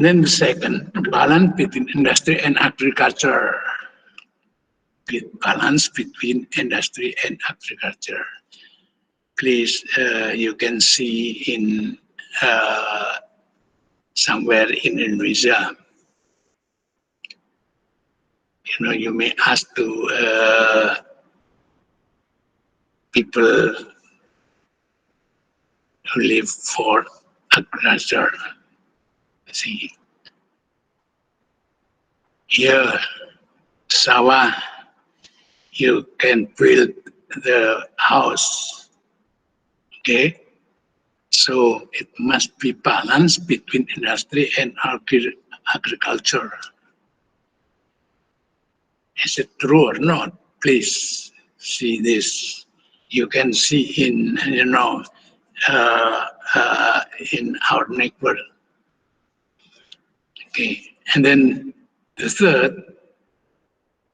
And then the second, balance between industry and agriculture. Balance between industry and agriculture. Please, you can see in somewhere in Indonesia, you may ask to people who live for agriculture. See, here, sawah, you can build the house, okay? So it must be balanced between industry and agriculture. Is it true or not? Please see this. You can see in, in our neighbor. Okay, and then the third,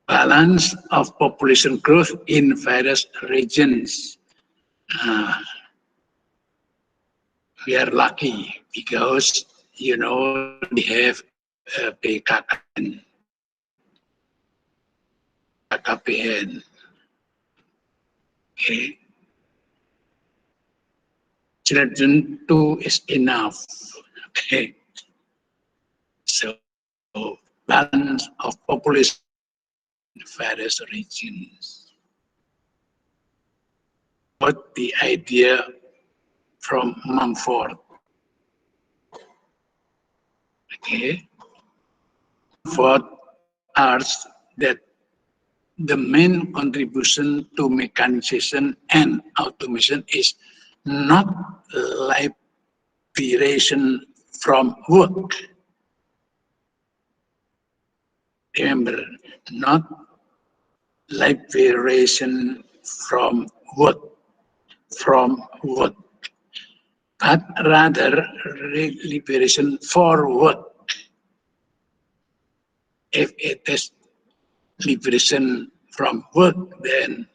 balance of population growth in various regions. We are lucky because, we have PKKN. Okay. Children 2 is enough. Okay. So, balance of population in various regions. What the idea from Mumford? Okay. Mumford asks that the main contribution to mechanization and automation is not liberation from work. Remember, not liberation from work, but rather liberation for work. If it is liberation from work, then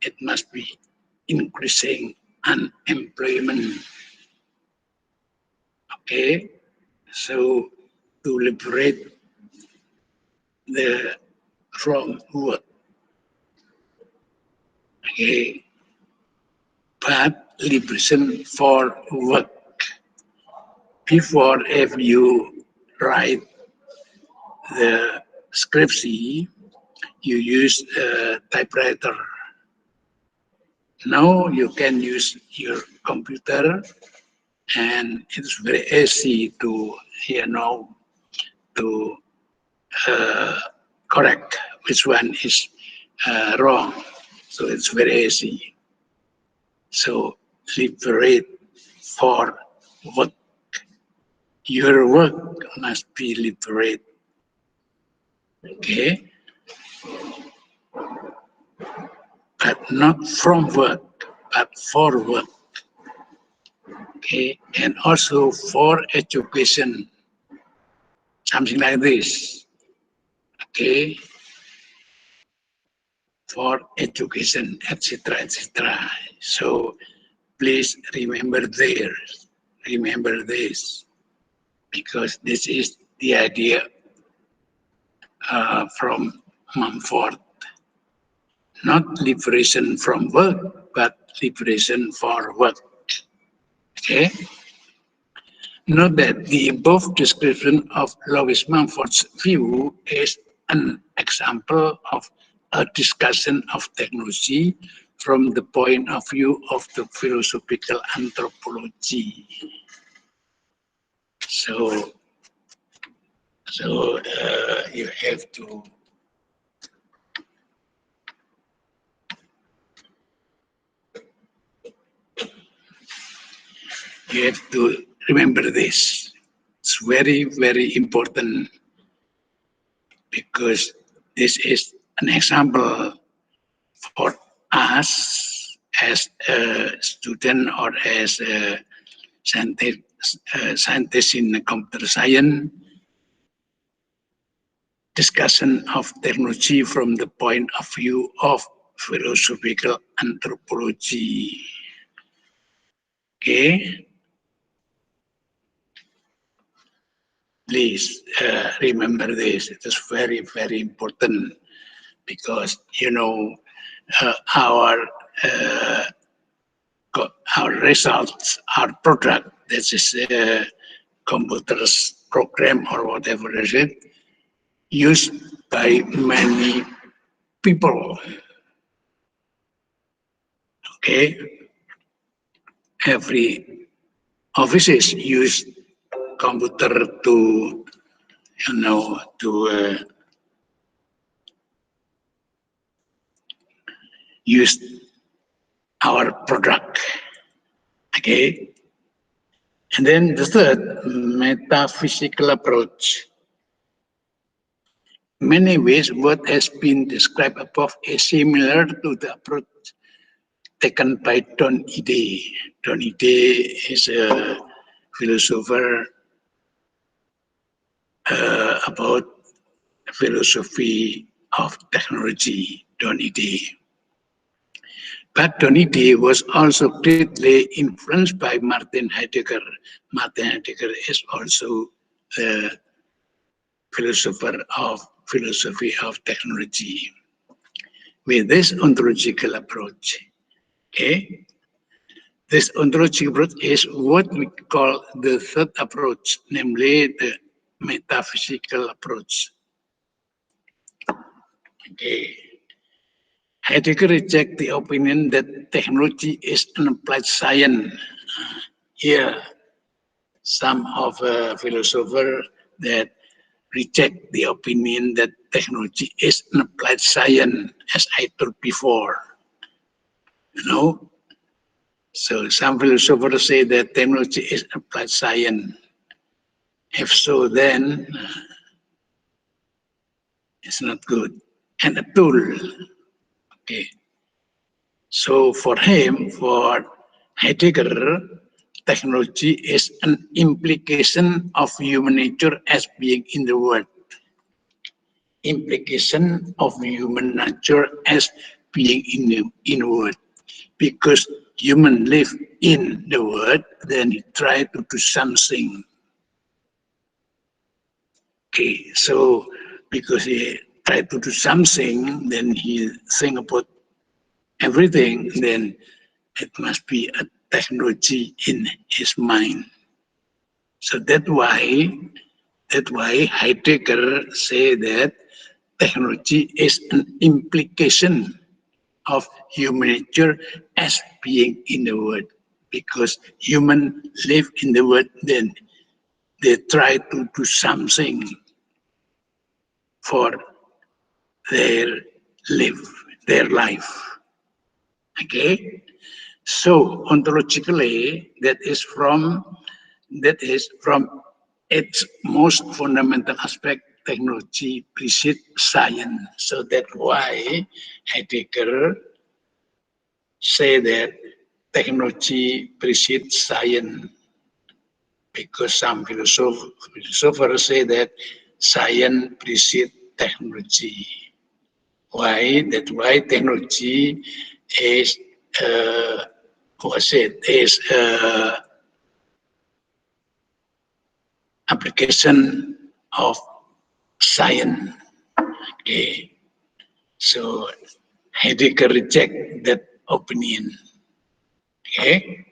it must be increasing unemployment. Okay, so to liberate from work. Okay, but liberation for work. Before, if you write the scriptsy, you use a typewriter. Now you can use your computer, and it's very easy to, to correct which one is wrong. So it's very easy. So liberate for work. Your work must be liberate. Okay? But not from work, but for work. Okay? And also for education. Something like this. Okay? For education, etc., etc. So please remember this, because this is the idea from Mumford. Not liberation from work, but liberation for work. Okay? Note that the above description of Louis Mumford's view is an example of a discussion of technology from the point of view of the philosophical anthropology. So you have to remember this. It's very, very important, because this is an example for us as a student or as a scientist in computer science, discussion of technology from the point of view of philosophical anthropology. Okay. Please remember this. It is very, very important because our uh, our results, our product, this is a computer's program or whatever is it, used by many people. Okay, every offices use computer to use our product. Okay, and then the third, metaphysical approach. In many ways, what has been described above is similar to the approach taken by Don Ide. Don Ide is a philosopher about philosophy of technology, Don Ide. But Don Ide was also greatly influenced by Martin Heidegger. Martin Heidegger is also the philosopher of philosophy of technology. With this ontological approach, okay, this ontological approach is what we call the third approach, namely the metaphysical approach. Okay. Heidegger rejects the opinion that technology is an applied science. Here, some of philosophers that reject the opinion that technology is an applied science, as I told before. So some philosophers say that technology is applied science. If so, then it's not good. And a tool. Okay. So for him, for Heidegger, technology is an implication of human nature as being in the world. Implication of human nature as being in the world. Because human live in the world, then he try to do something. Okay, so because he try to do something, then he think about everything, then it must be a technology in his mind. So that's why Heidegger say that technology is an implication of human nature as being in the world. Because humans live in the world, then they try to do something for their life. Okay? So ontologically, that is from its most fundamental aspect, technology precedes science. So that's why Heidegger say that technology precedes science, because some philosophers say that science precedes technology. Why? That's why technology is application of science. Okay, so Heidegger reject that opinion. Okay,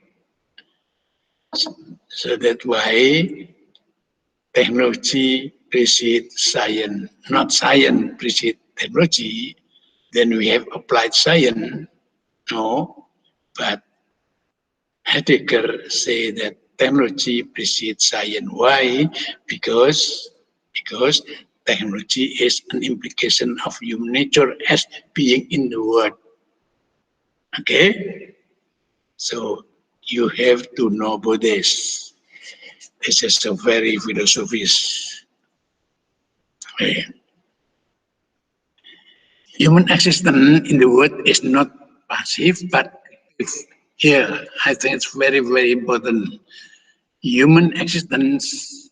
so that's why technology precedes science, not science precedes technology. Then we have applied science. No, but Heidegger say that technology precedes science. Why? Because technology is an implication of human nature as being in the world. Okay? So you have to know about this. This is a very philosophies. Okay. Human existence in the world is not passive, but active. Here, I think it's very, very important. Human existence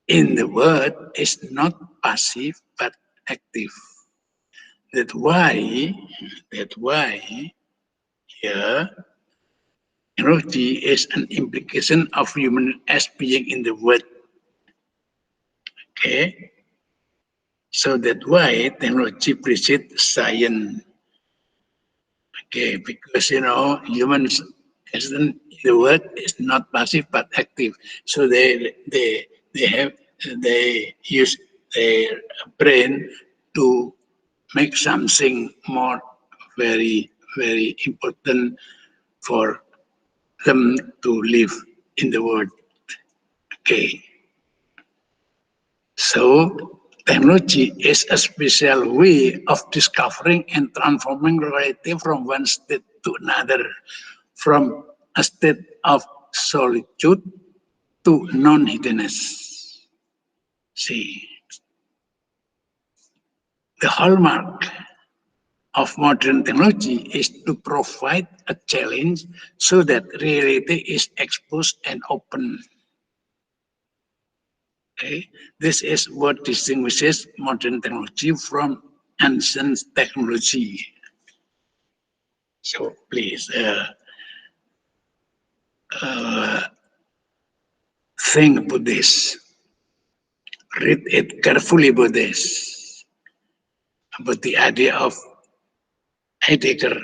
in the world is not passive, but active. That's why here, technology is an implication of human as being in the world. Okay, so that's why technology precedes science. Okay, because humans isn't the word is not passive but active. So they use their brain to make something more very important for them to live in the world. Okay. So technology is a special way of discovering and transforming reality from one state to another, from a state of solitude to non-hiddenness. See, the hallmark of modern technology is to provide a challenge so that reality is exposed and open. Okay? This is what distinguishes modern technology from ancient technology. So please think about this. Read it carefully about this, about the idea of Heidegger.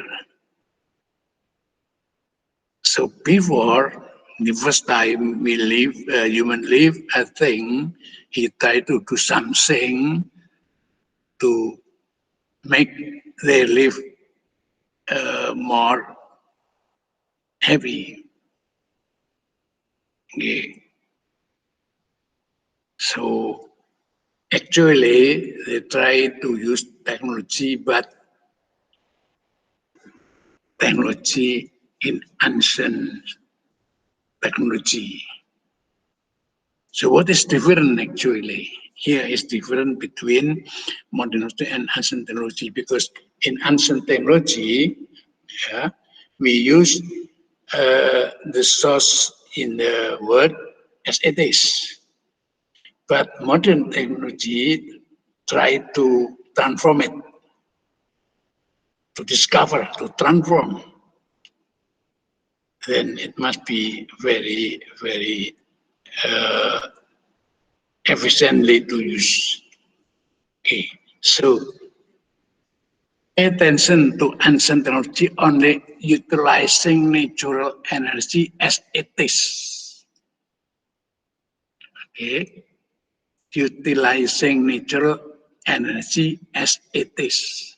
So before the first time we live, human live, I think he tried to do something to make their life more heavy. Okay. So actually, they try to use technology, but technology in ancient technology. So what is different actually? Here is different between modern technology and ancient technology, because in ancient technology, yeah, we use the source in the word as it is. But modern technology try to transform it, to discover, to transform. Then it must be very efficiently to use. Okay, so pay attention to ancient technology only utilizing natural energy as it is. Okay, utilizing natural energy as it is.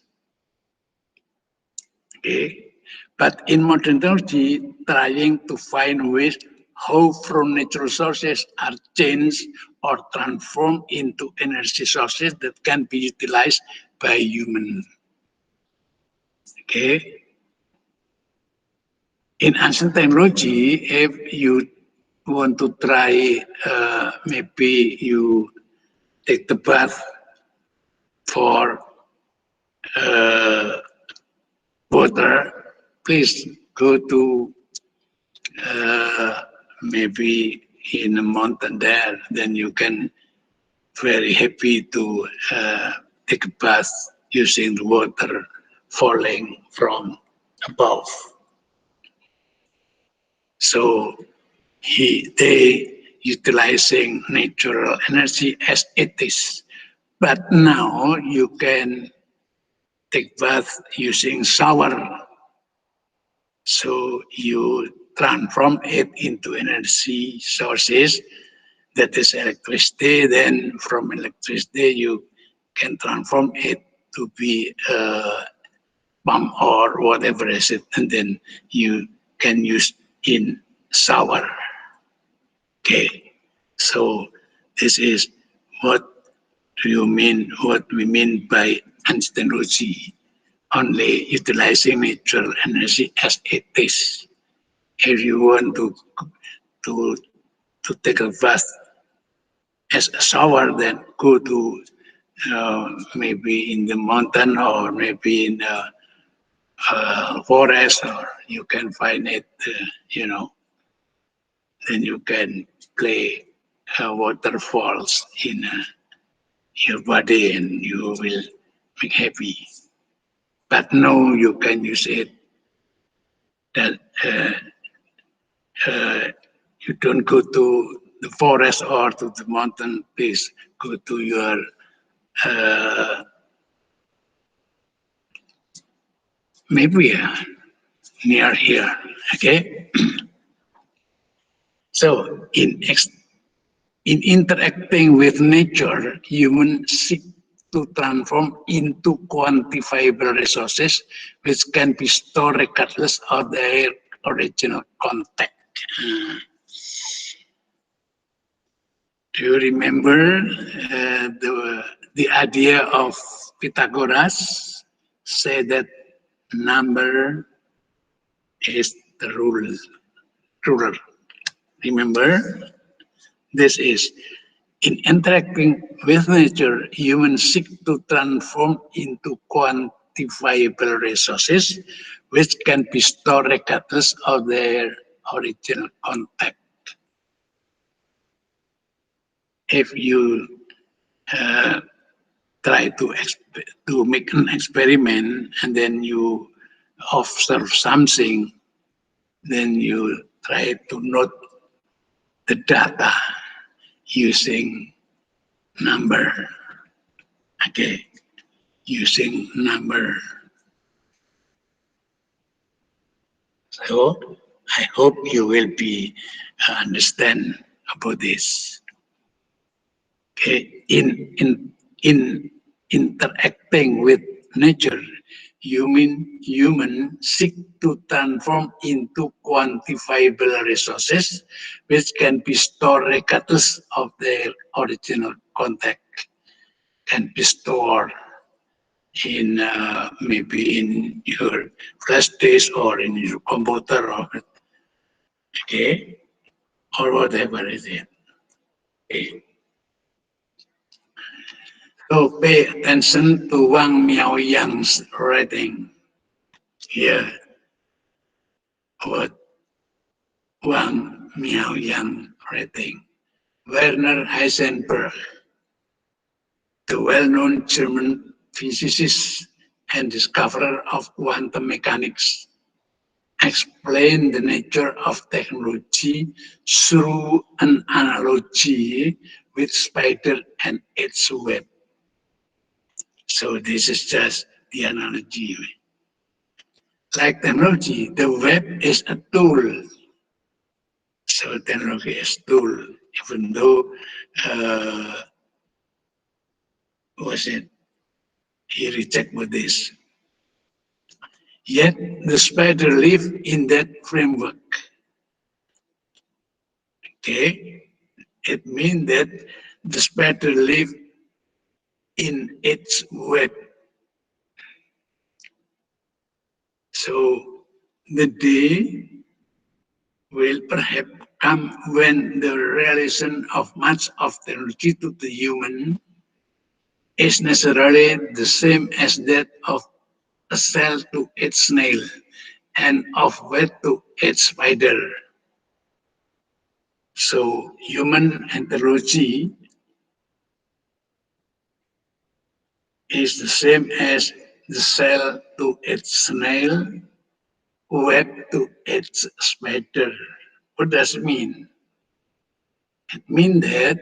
Okay, but in modern technology, trying to find ways how from natural sources are changed or transformed into energy sources that can be utilized by humans. Okay. In ancient technology, if you want to try, maybe you take the bath for water, please go to maybe in a mountain there, then you can very happy to take a bath using the water falling from above. So they utilizing natural energy as it is. But now you can take bath using shower. So you transform it into energy sources, that is electricity. Then from electricity you can transform it to be pump or whatever is it, and then you can use in shower. Okay, so this is what what we mean by anthropology, only utilizing natural energy as it is. If you want to take a bath as a shower, then go to maybe in the mountain or maybe in the forest, or you can find it, then you can play waterfalls in your body and you will be happy. But no, you can use it that you don't go to the forest or to the mountain, please go to your maybe near here. Okay. So in interacting with nature, humans seek to transform into quantifiable resources which can be stored regardless of their original content. Do you remember the idea of Pythagoras? Say that number is the ruler. Remember, this is in interacting with nature, humans seek to transform into quantifiable resources which can be stored regardless of their original content. If you try to make an experiment and then you observe something, then you try to note the data using number. Okay, using number. So I hope you will be understand about this. Okay, in interacting with nature, human seek to transform into quantifiable resources which can be stored regardless of their original content. Can be stored in maybe in your flash disk or in your computer, or okay, or whatever it is. Okay. So pay attention to Wang Miaoyang's writing here. What Wang Miaoyang writing. Werner Heisenberg, the well-known German physicist and discoverer of quantum mechanics, explained the nature of technology through an analogy with spider and its web. So this is just the analogy. Like technology, the web is a tool. So technology is a tool, even though was it? He rejected this. Yet the spider lives in that framework. Okay, it means that the spider lives in its web. So the day will perhaps come when the realization of much of technology to the human is necessarily the same as that of a cell to its snail and of web to its spider. So human technology is the same as the cell to its snail, web to its spider. What does it mean? It means that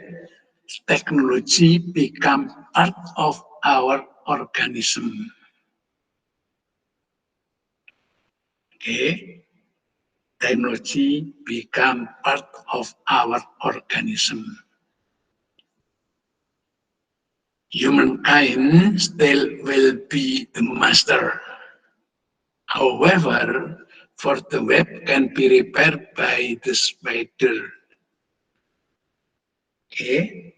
technology becomes part of our organism. Okay? Technology become part of our organism. Humankind still will be the master. However, for the web can be repaired by the spider. Okay?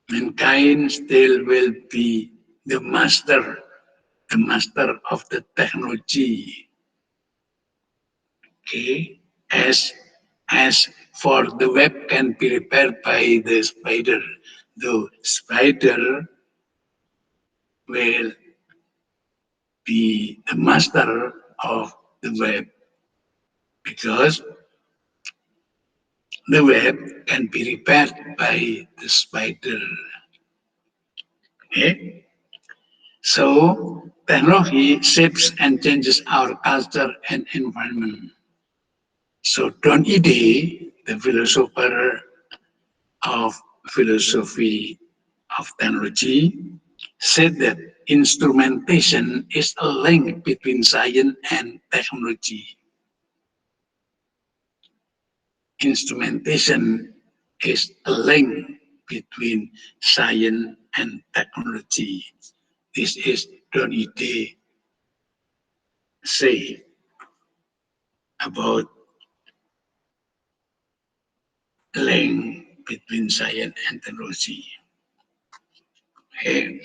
Mankind still will be the master of the technology. Okay, as for the web can be repaired by the spider, the spider will be the master of the web because the web can be repaired by the spider. Okay, so technology shapes and changes our culture and environment. So Don Ide, the philosopher of philosophy of technology, said that instrumentation is a link between science and technology. Instrumentation is a link between science and technology. This is Don Ide say about link between science and technology. Okay.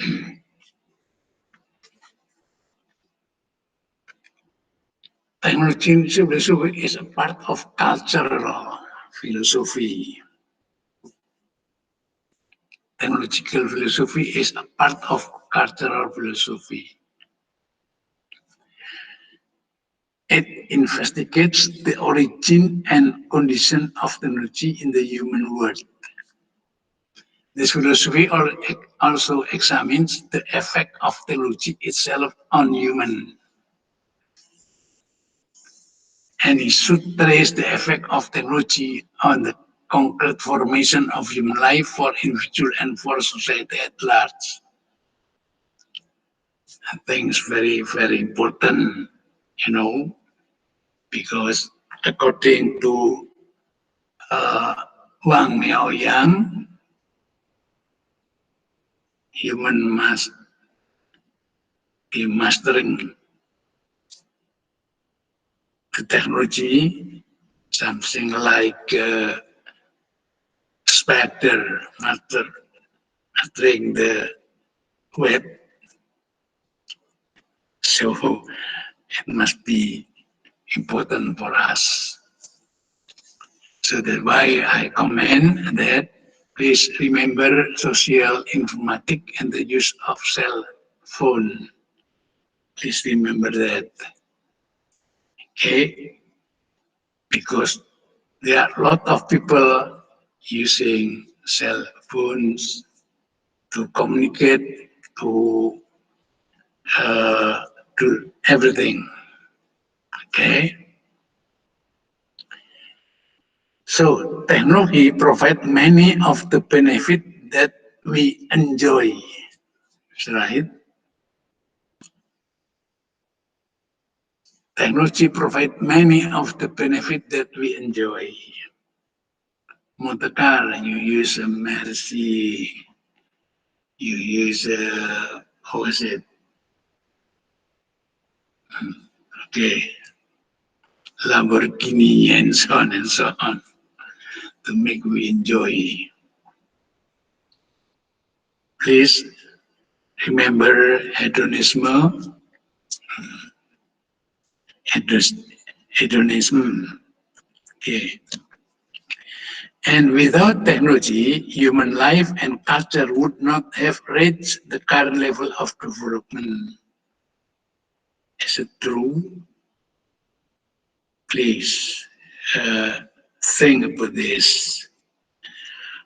Technology philosophy is a part of cultural philosophy. Technological philosophy is a part of cultural philosophy. It investigates the origin and condition of technology in the human world. This philosophy also examines the effect of technology itself on human. And it should trace the effect of technology on the concrete formation of human life for individual and for society at large. I think it's very, very important, because according to Wang Miaoyang, human must be mastering the technology, something like spider mastering the web. So it must be important for us. So that's why I comment that please remember social informatics and the use of cell phone. Please remember that. Okay? Because there are a lot of people using cell phones to communicate, to do everything. Okay? So technology provides many of the benefits that we enjoy, right? Technology provides many of the benefits that we enjoy. Motor car, you use a Mercy, you use how is it? Okay, Lamborghini and so on to make we enjoy. Please remember hedonism. Hedonism. Okay. And without technology, human life and culture would not have reached the current level of development. Is it true? Please think about this.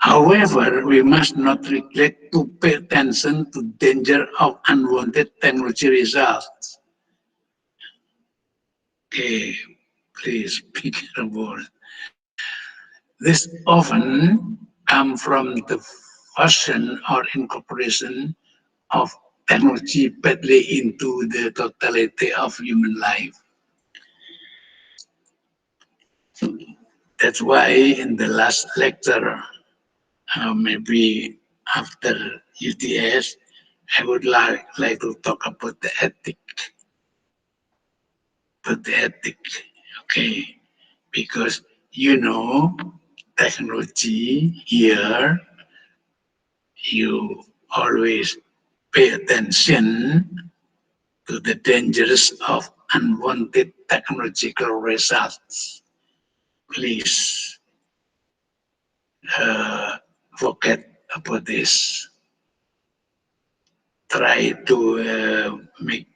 However, we must not neglect to pay attention to danger of unwanted technology results. Okay, please be careful. This often comes from the fusion or incorporation of technology badly into the totality of human life. That's why in the last lecture, maybe after UTS, I would like to talk about the ethic. Okay, because technology here, you always pay attention to the dangers of unwanted technological results. Please forget about this. Try to make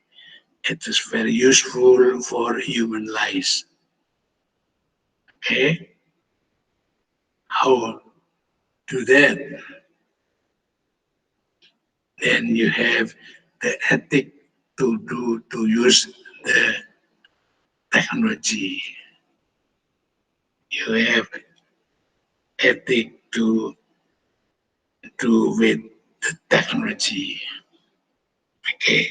it is very useful for human lives. Okay? How do that? Then you have the ethic to use the technology. you have ethic to do with the technology. Okay.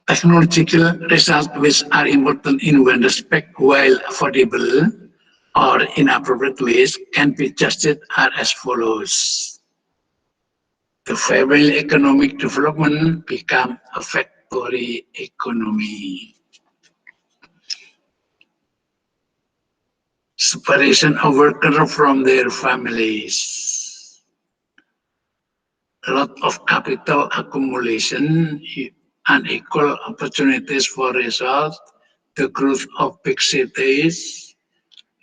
Technological results which are important in one respect while affordable or inappropriate ways can be adjusted are as follows. The favorable economic development become a factory economy. Separation of workers from their families. A lot of capital accumulation, unequal opportunities for results, the growth of big cities,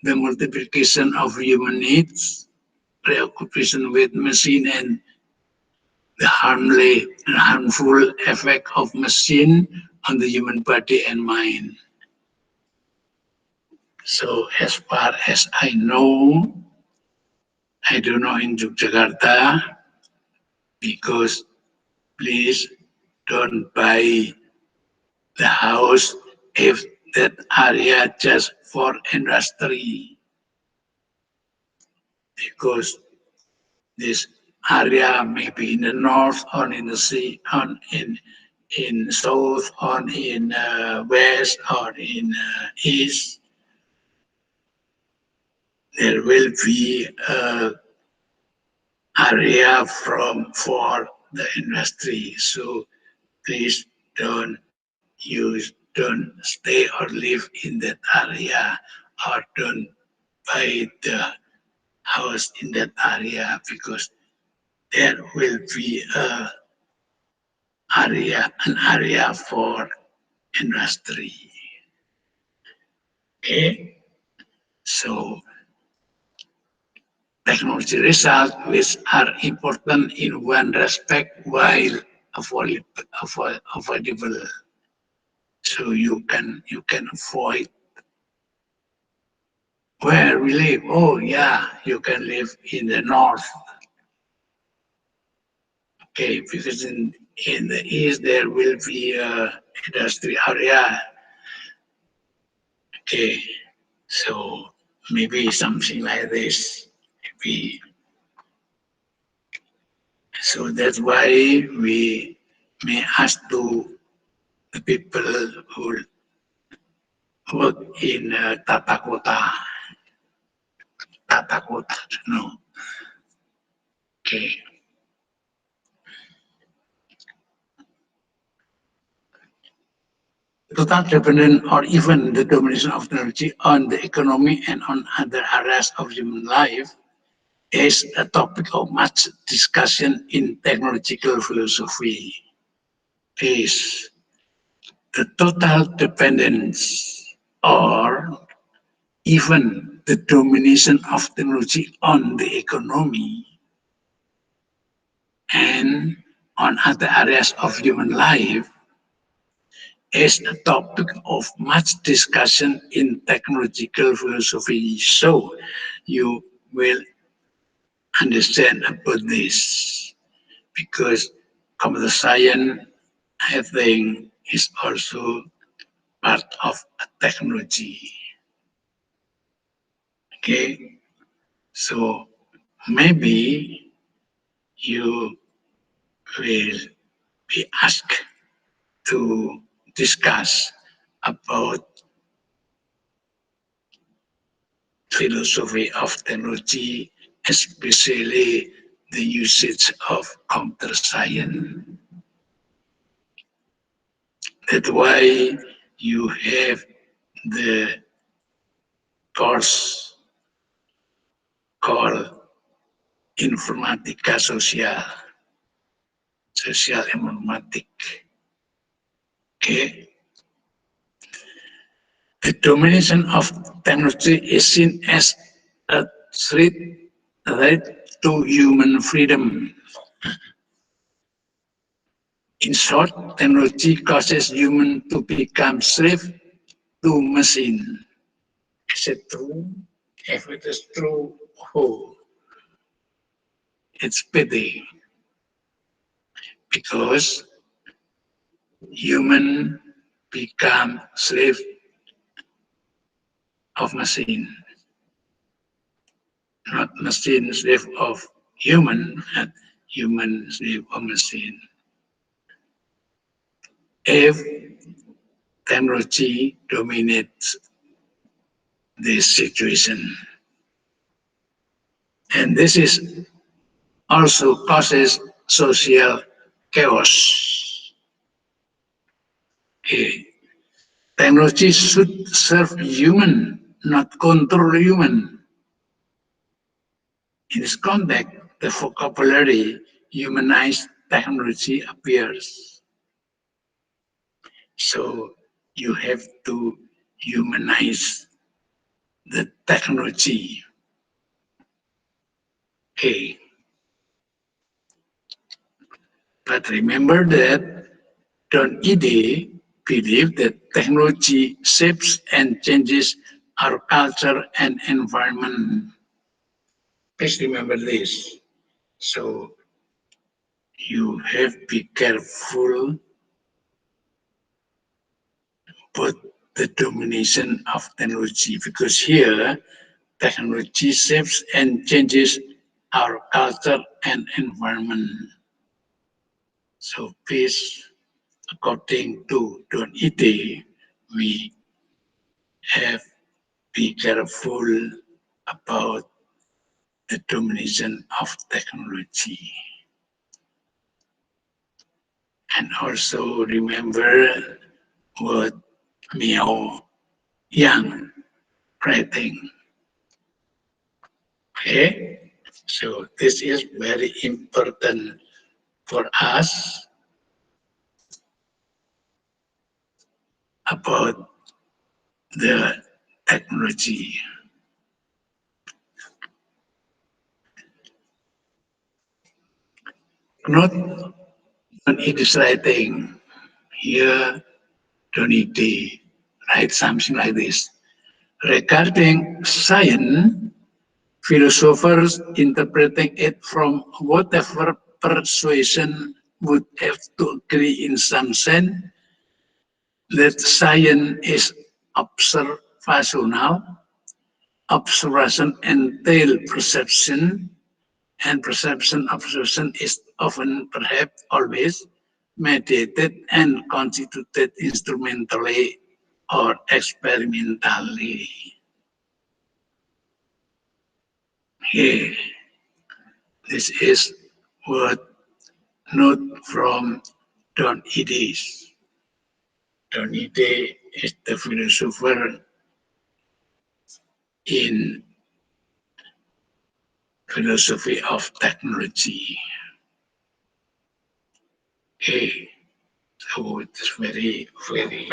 the multiplication of human needs, preoccupation with machine and the harmful effect of machine on the human body and mind. So as far as I don't know in Yogyakarta, because please don't buy the house if that area just for industry, because this area may be in the north or in the sea, on in south or in west or in east, there will be a area for the industry. So please don't stay or live in that area, or don't buy the house in that area, because there will be an area for industry. Okay, so technology results which are important in one respect while avoidable. So you can avoid where we live. Oh yeah, you can live in the north. Okay, because in the east there will be a industry area. Okay, so maybe something like this. Maybe. So that's why we may ask to the people who work in Tata Kota, no. Okay. Total dependence or even the domination of technology on the economy and on other areas of human life is a topic of much discussion in technological philosophy. Is the total dependence or even the domination of technology on the economy and on other areas of human life is a topic of much discussion in technological philosophy. So you will understand about this, because computer science, I think, is also part of technology. Okay, so maybe you will be asked to discuss about philosophy of technology, especially the usage of computer science. That's why you have the course called Informatika Sosial, Sosial Informatik. Okay. The domination of technology is seen as a threat to human freedom. In short, technology causes humans to become slave to machine. Is it true? If it is true, oh, it's pity. Because human become slave of machine, not machine slave of human, but human slave of machine. If technology dominates this situation, and this is also causes social chaos. Okay. Technology should serve human, not control human. In this context, the vocabulary humanized technology appears. So you have to humanize the technology. Okay. But remember that Don Ide believe that technology shapes and changes our culture and environment. Please remember this. So you have to be careful about the domination of technology, because here technology shapes and changes our culture and environment. So please, according to Don Ide, we have to be careful about the domination of technology. And also remember what Miao Yang writing. Okay, so this is very important for us about the technology. Not on it is writing here, don't need to write something like this. Regarding science, philosophers interpreting it from whatever persuasion would have to agree in some sense that science is observational. Observation entails perception, and perception observation is often, perhaps always, mediated and constituted instrumentally or experimentally. Here, this is what note from Don Ide. Don Ide is the philosopher in philosophy of technology. Okay, so it's very, very.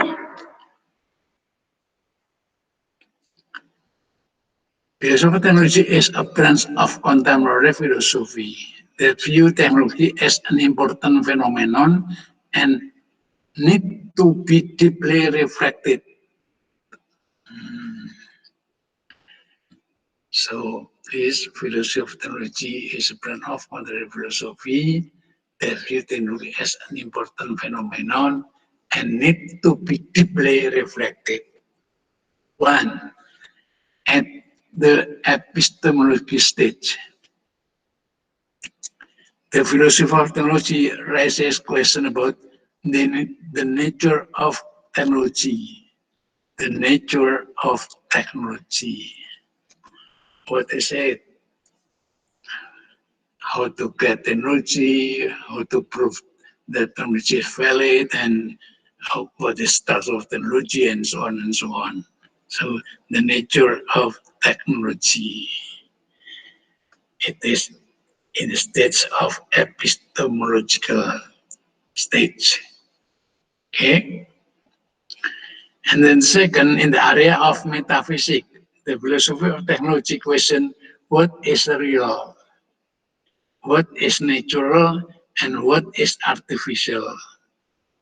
Philosophy of technology is a branch of contemporary philosophy that view technology as an important phenomenon and need to be deeply reflected. So this philosophy of technology is a branch of contemporary philosophy that view technology as an important phenomenon and need to be deeply reflected. One, at the epistemology stage, the philosophy of technology raises questions about the nature of technology. The nature of technology. What I said, how to get technology, how to prove that technology is valid, and what is status of technology, and so on and so on. So the nature of technology. It is in the stage of epistemological stage. Okay? And then second, in the area of metaphysics, the philosophy of technology question, what is real? What is natural and what is artificial?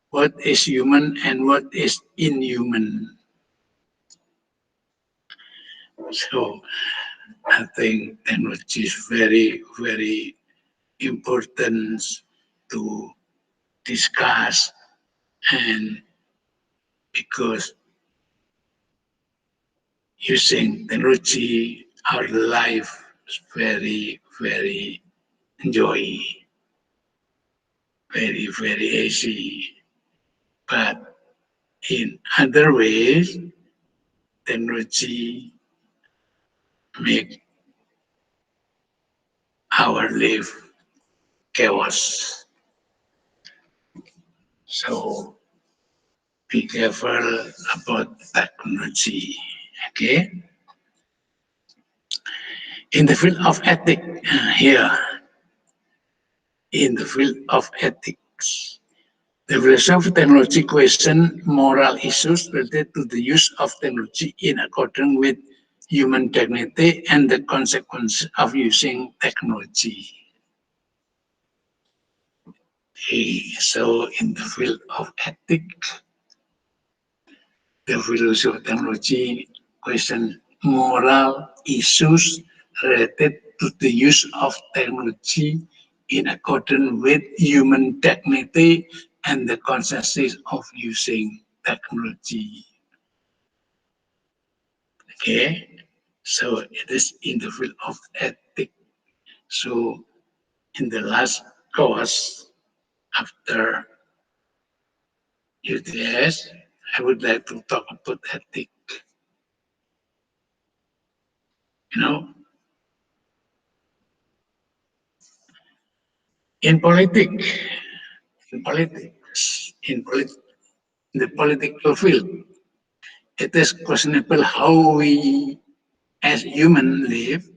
What is human and what is inhuman? So I think technology is very, very important to discuss And because using technology, our life is very, very enjoy, very, very easy. But in other ways, technology make our life chaos. So be careful about technology. Okay. In the field of ethics, here, in the field of ethics, the philosophy of technology question moral issues related to the use of technology in accordance with human dignity and the consequences of using technology. Okay, so in the field of ethics, the philosophy of technology question moral issues related to the use of technology in accordance with human dignity and the consequences of using technology. Okay, so it is in the field of ethics. So in the last course after UTS, I would like to talk about ethics. You know, in politics, in the political field, it is questionable how we as humans live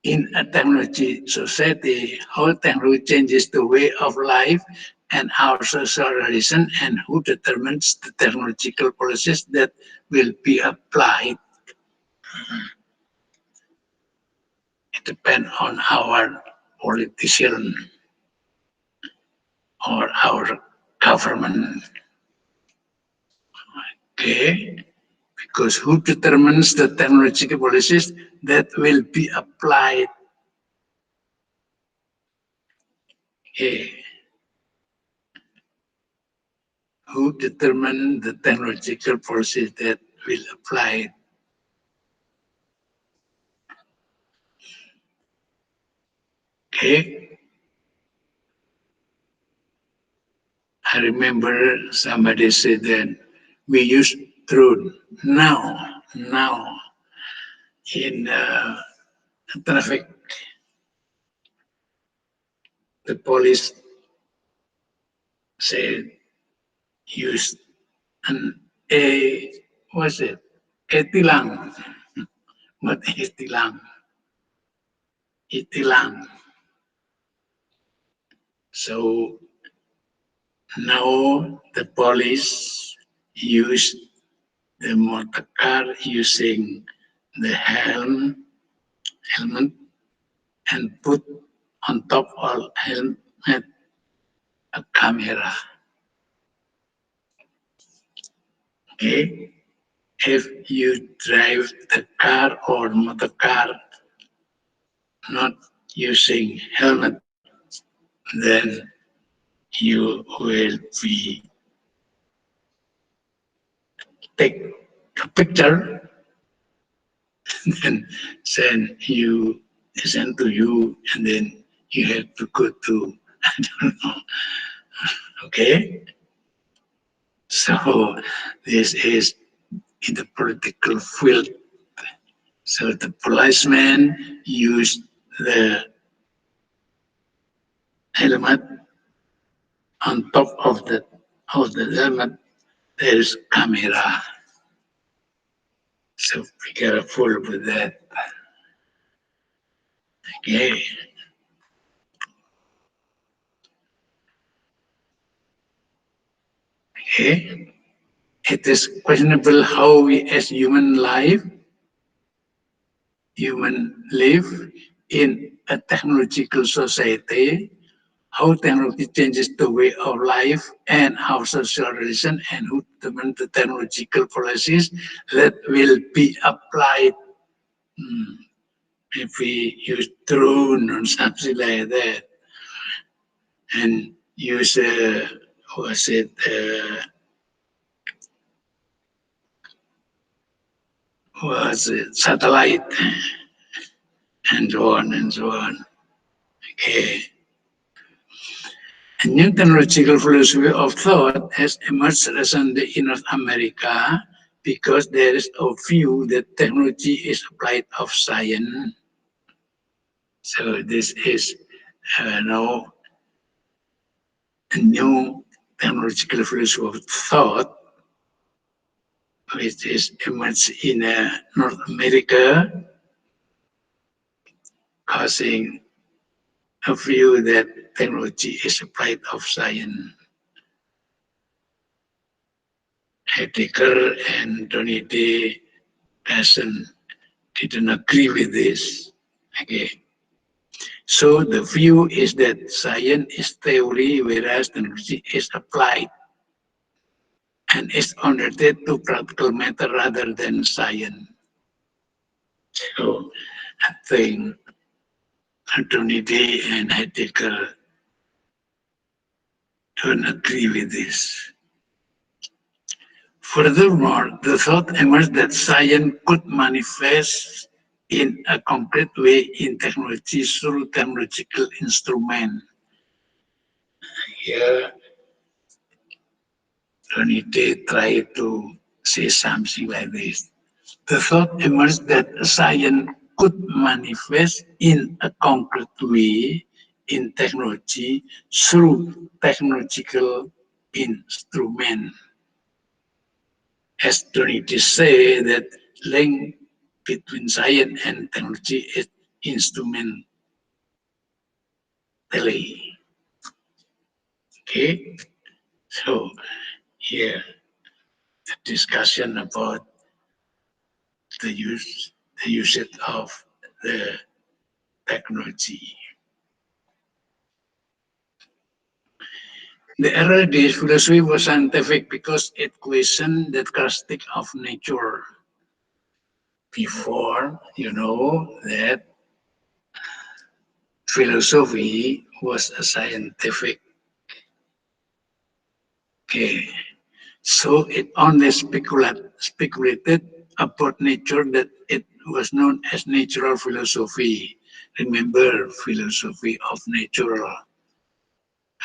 in a technology society, how technology changes the way of life and our social relation, and who determines the technological policies that will be applied. It depends on our politician or our government. Okay, because who determines the technological policies that will be applied? Okay. Who determine the technological policies that will apply? Okay. I remember somebody said that we use drone now in traffic. The police said use an a what's it? Etilang, not etilang, etilang. So now the police use the motor car using the helmet, and put on top of helmet a camera. Okay, if you drive the car or motor car not using helmet, then you will be take a picture and send to you, and then you have to go to I don't know. Okay, so this is in the political field. So the policeman used the helmet. On top of the helmet, there is camera. So be careful with that. Okay. Okay. It is questionable how we as human live in a technological society, how technology changes the way of life and our social relation, and who determine the technological policies that will be applied. If we use drone or something like that, and use was it satellite, and so on and so on. Okay. A new technological philosophy of thought has emerged recently in North America because there is a view that technology is applied of science. So this is now a new technological philosophy of thought, which is emerged in North America, causing a view that technology is applied of science. Heidegger and Dosen didn't agree with this. Okay. So the view is that science is theory, whereas technology is applied and is oriented to practical matter rather than science. So I think Antonidi and Heidegger don't agree with this. Furthermore, the thought emerged that science could manifest in a concrete way in technology through technological instrument. Here, Trinity tried to say something like this. The thought emerged that science could manifest in a concrete way in technology through technological instrument. As Trinity say that link between science and technology is instrumentally. Okay, so here the discussion about the usage of the technology. The early days philosophy was scientific because it questioned the characteristic of nature. Before, you know that philosophy was a scientific. Okay. So it only speculated about nature, that it was known as natural philosophy. Remember, philosophy of nature.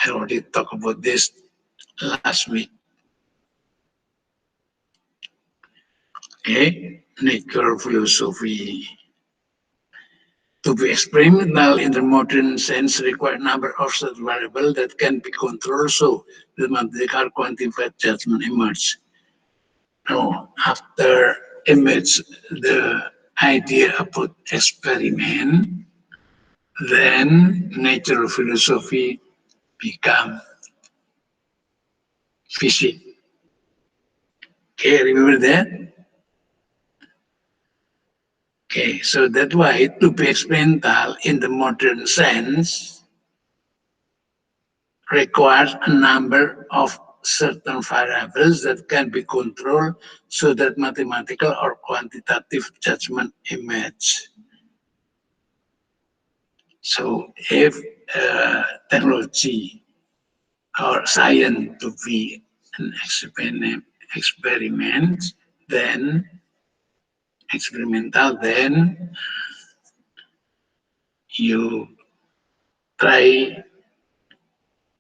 I already talked about this last week. Okay, natural philosophy. To be experimental in the modern sense require a number of set variables that can be controlled, so the mathematical quantified judgment emerge. Now, after emerge the idea about experiment, then natural philosophy become physics. Okay, remember that? Okay, so that's why to be experimental in the modern sense requires a number of certain variables that can be controlled so that mathematical or quantitative judgment emerge. So if technology or science to be an experiment, then experimental, then you try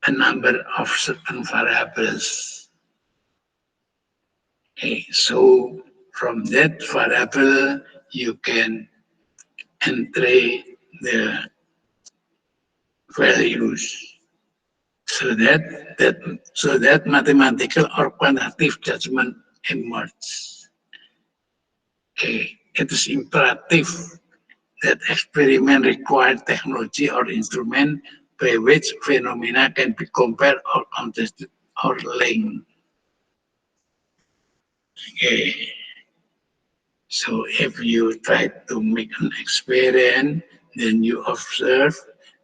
a number of certain variables. Okay, so from that variable you can enter the values, so that mathematical or quantitative judgment emerges. Okay, it is imperative that experiment require technology or instrument by which phenomena can be compared or contested or linked. Okay. So if you try to make an experiment, then you observe,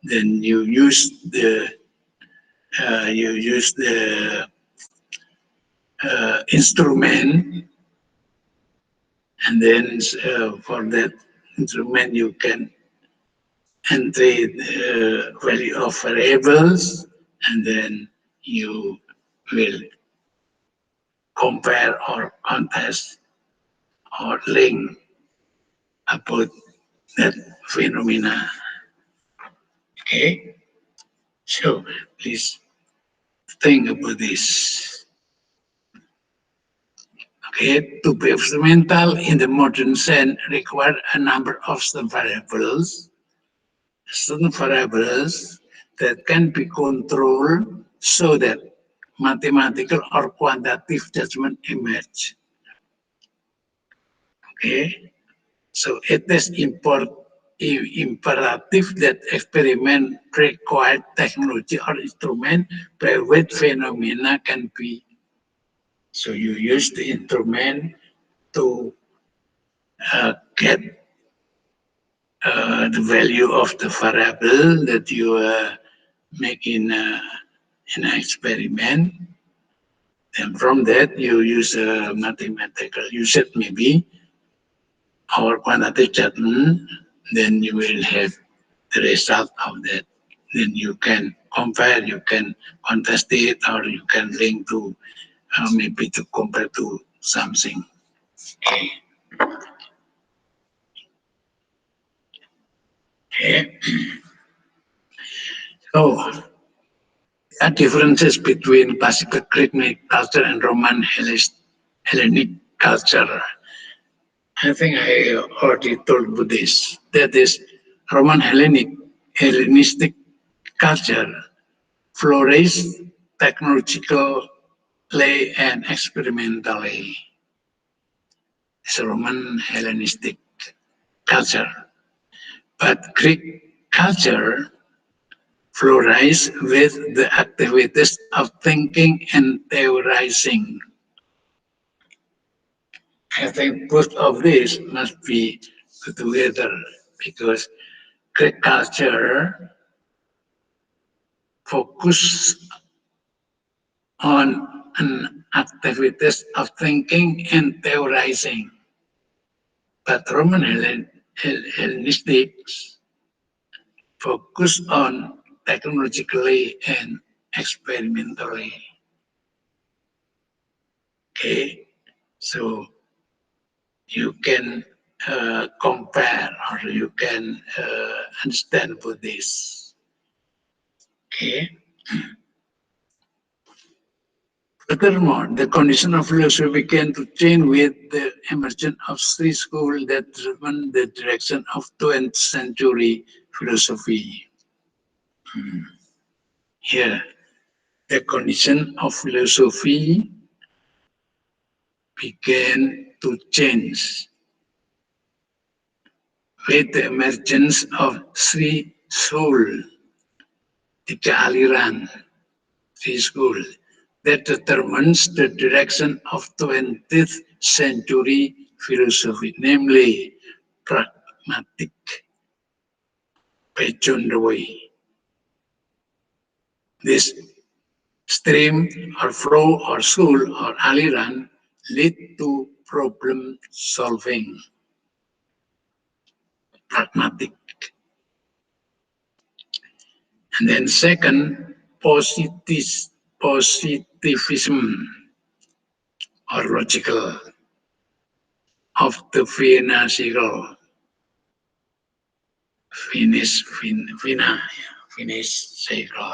then you use the instrument, and then for that instrument you can enter the value of variables, and then you will compare or contest or link about that phenomena. Okay, so please think about this. Okay, to be experimental in the modern sense require a number of certain variables that can be controlled so that mathematical or quantitative judgment emerge. Okay, so it is imperative that experiment require technology or instrument by which phenomena can be. So you use the instrument to get the value of the variable that you make in an experiment. And from that, you use a mathematical usage maybe, or quantitative judgment, then you will have the result of that. Then you can compare, you can contest it, or you can link to maybe to compare to something. Okay. Okay. So there are differences between classical Greek culture and Roman Hellenic culture. I think I already told you this. That is, Roman Hellenistic culture flourished technologically and experimentally. It's a Roman Hellenistic culture. But Greek culture flourished with the activities of thinking and theorizing. I think both of these must be put together because Greek culture focus on an activities of thinking and theorizing. But Roman Hellenistics focus on technologically and experimentally. Okay, so you can compare or you can understand with this. Okay. Furthermore, the condition of philosophy began to change with the emergence of three schools that driven the direction of 20th century philosophy. Here, the condition of philosophy began to change with the emergence of three schools, tiga aliran, three schools, that determines the direction of 20th century philosophy, namely pragmatic by John Dewey. This stream or flow or school or aliran lead to problem solving, pragmatic. And then second, positivism or logical of the Vienna cycle. Finnish cycle.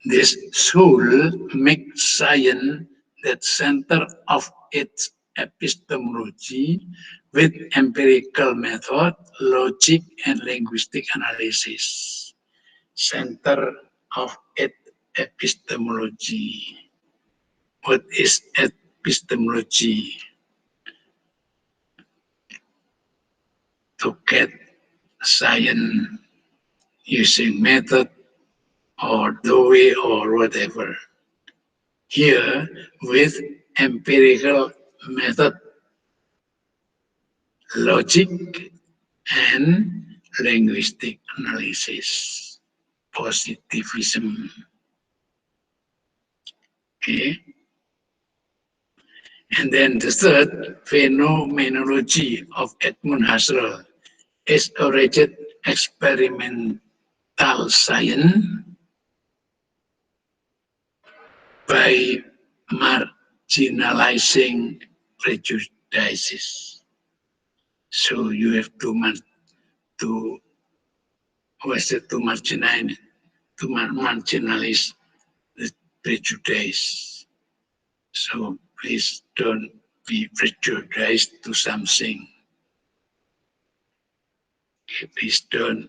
This should make science that center of its epistemology with empirical method, logic, and linguistic analysis. Center of its epistemology. What is epistemology? To get science using method or the way or whatever. Here with empirical method, logic, and linguistic analysis, positivism. Okay. And then the third, phenomenology of Edmund Husserl, is a rigid experimental science by marginalizing prejudices. So you have to marginalize the prejudice. So please don't be prejudiced to something. Okay, please don't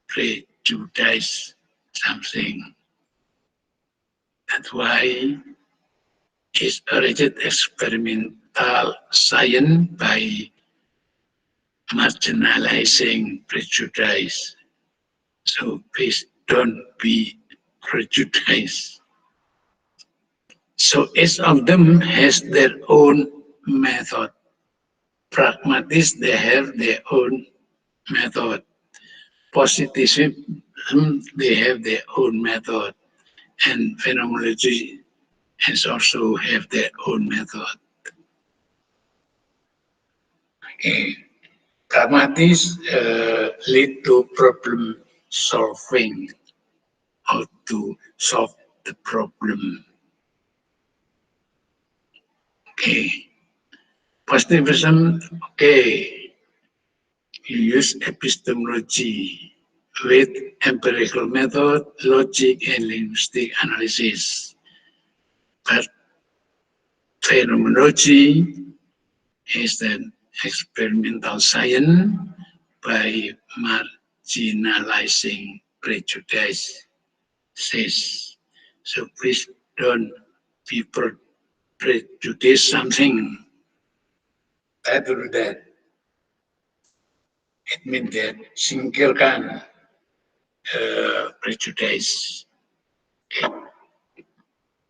prejudice something. That's why it's a rigid experimental science by marginalizing prejudice. So please don't be prejudiced. So each of them has their own method. Pragmatists, they have their own method. Positivism, they have their own method. And phenomenology has also have their own method. Okay. Pragmatists lead to problem solving, how to solve the problem. Okay. Positivism, okay. You use epistemology with empirical method, logic, and linguistic analysis. But phenomenology is an experimental science by marginalizing prejudices. So please don't be prejudiced something. I do that. It means that singkirkan prejudice.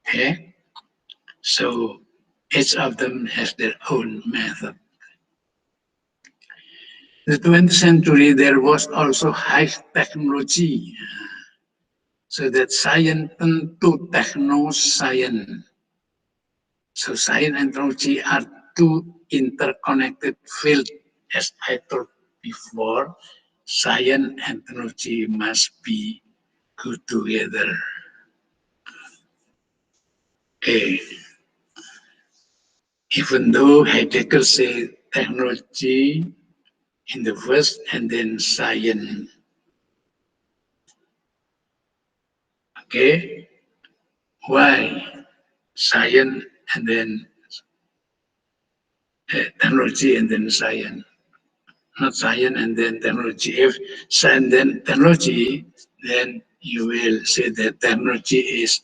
Okay? So each of them has their own method. In the 20th century, there was also high technology. So that science to techno-science. So science and technology are two interconnected fields. As I told before, science and technology must be go together. Okay. Even though Heidegger said technology in the first and then science. Okay. Why? Science and then technology and then science. Not science and then technology. If science then technology, then you will say that technology is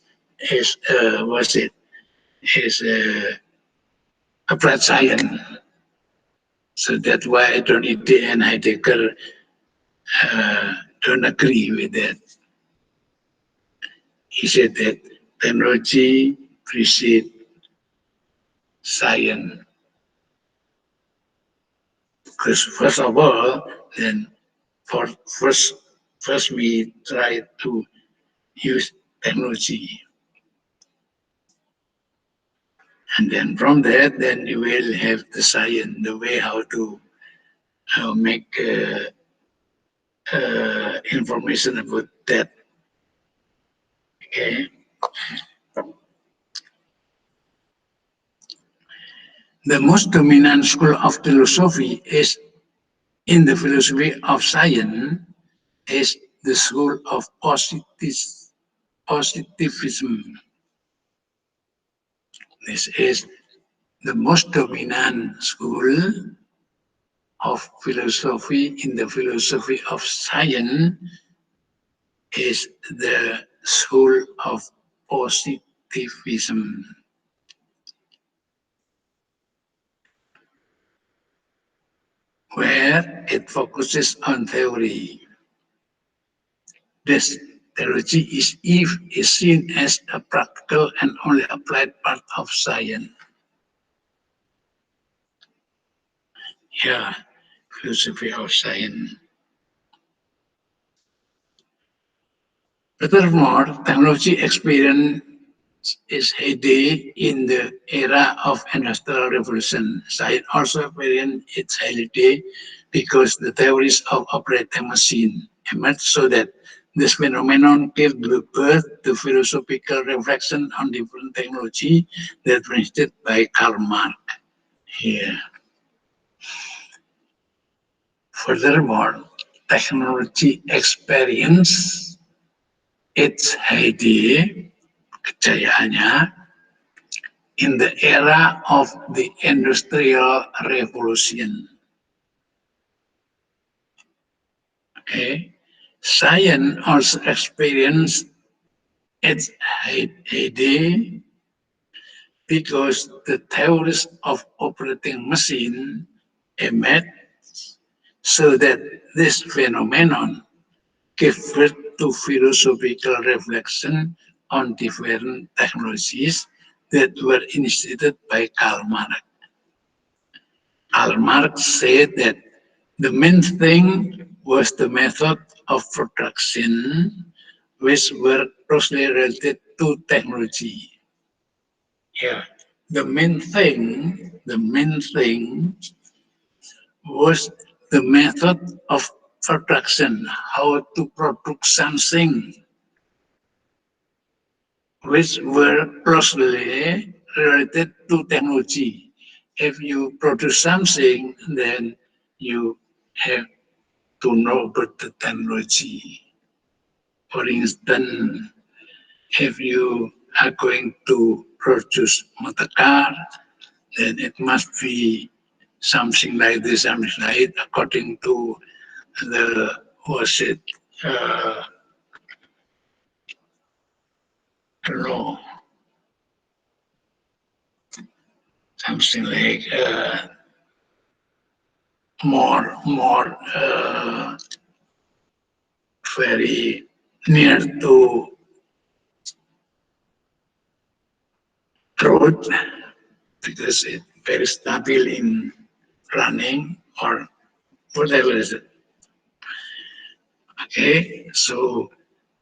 what's it? Is applied science. So that's why Donite and Heidegger don't agree with that. He said that technology precedes science. Because first of all, then first we try to use technology. And then from that, then you will have the science, the way how to make information about that. Okay. The most dominant school of philosophy is in the philosophy of science is the school of positivism. This is the most dominant school of philosophy in the philosophy of science is the school of positivism. Where it focuses on theory. This theology is seen as a practical and only applied part of science. Yeah, philosophy of science. Furthermore, technology experience its heyday in the era of Industrial Revolution. Science also experienced its heyday because the theories of operating machine emerged so that This phenomenon gave birth to philosophical reflection on different technology that were initiated by Karl Marx. Here. Furthermore, technology experience its heyday, kejayaannya, in the era of the Industrial Revolution. Okay. Science also experienced its heyday because the theories of operating machine emerged, so that this phenomenon gave birth to philosophical reflection on different technologies that were initiated by Karl Marx. Karl Marx said that the main thing was the method of production, which were closely related to technology. Yeah, the main thing was the method of production, how to produce something, which were closely related to technology. If you produce something, then you have to know about the technology. For instance, if you are going to produce motor car, then it must be something like this, something like it, according to the, was it, law, something like more very near to road, because it's very stable in running or whatever is it. Okay, so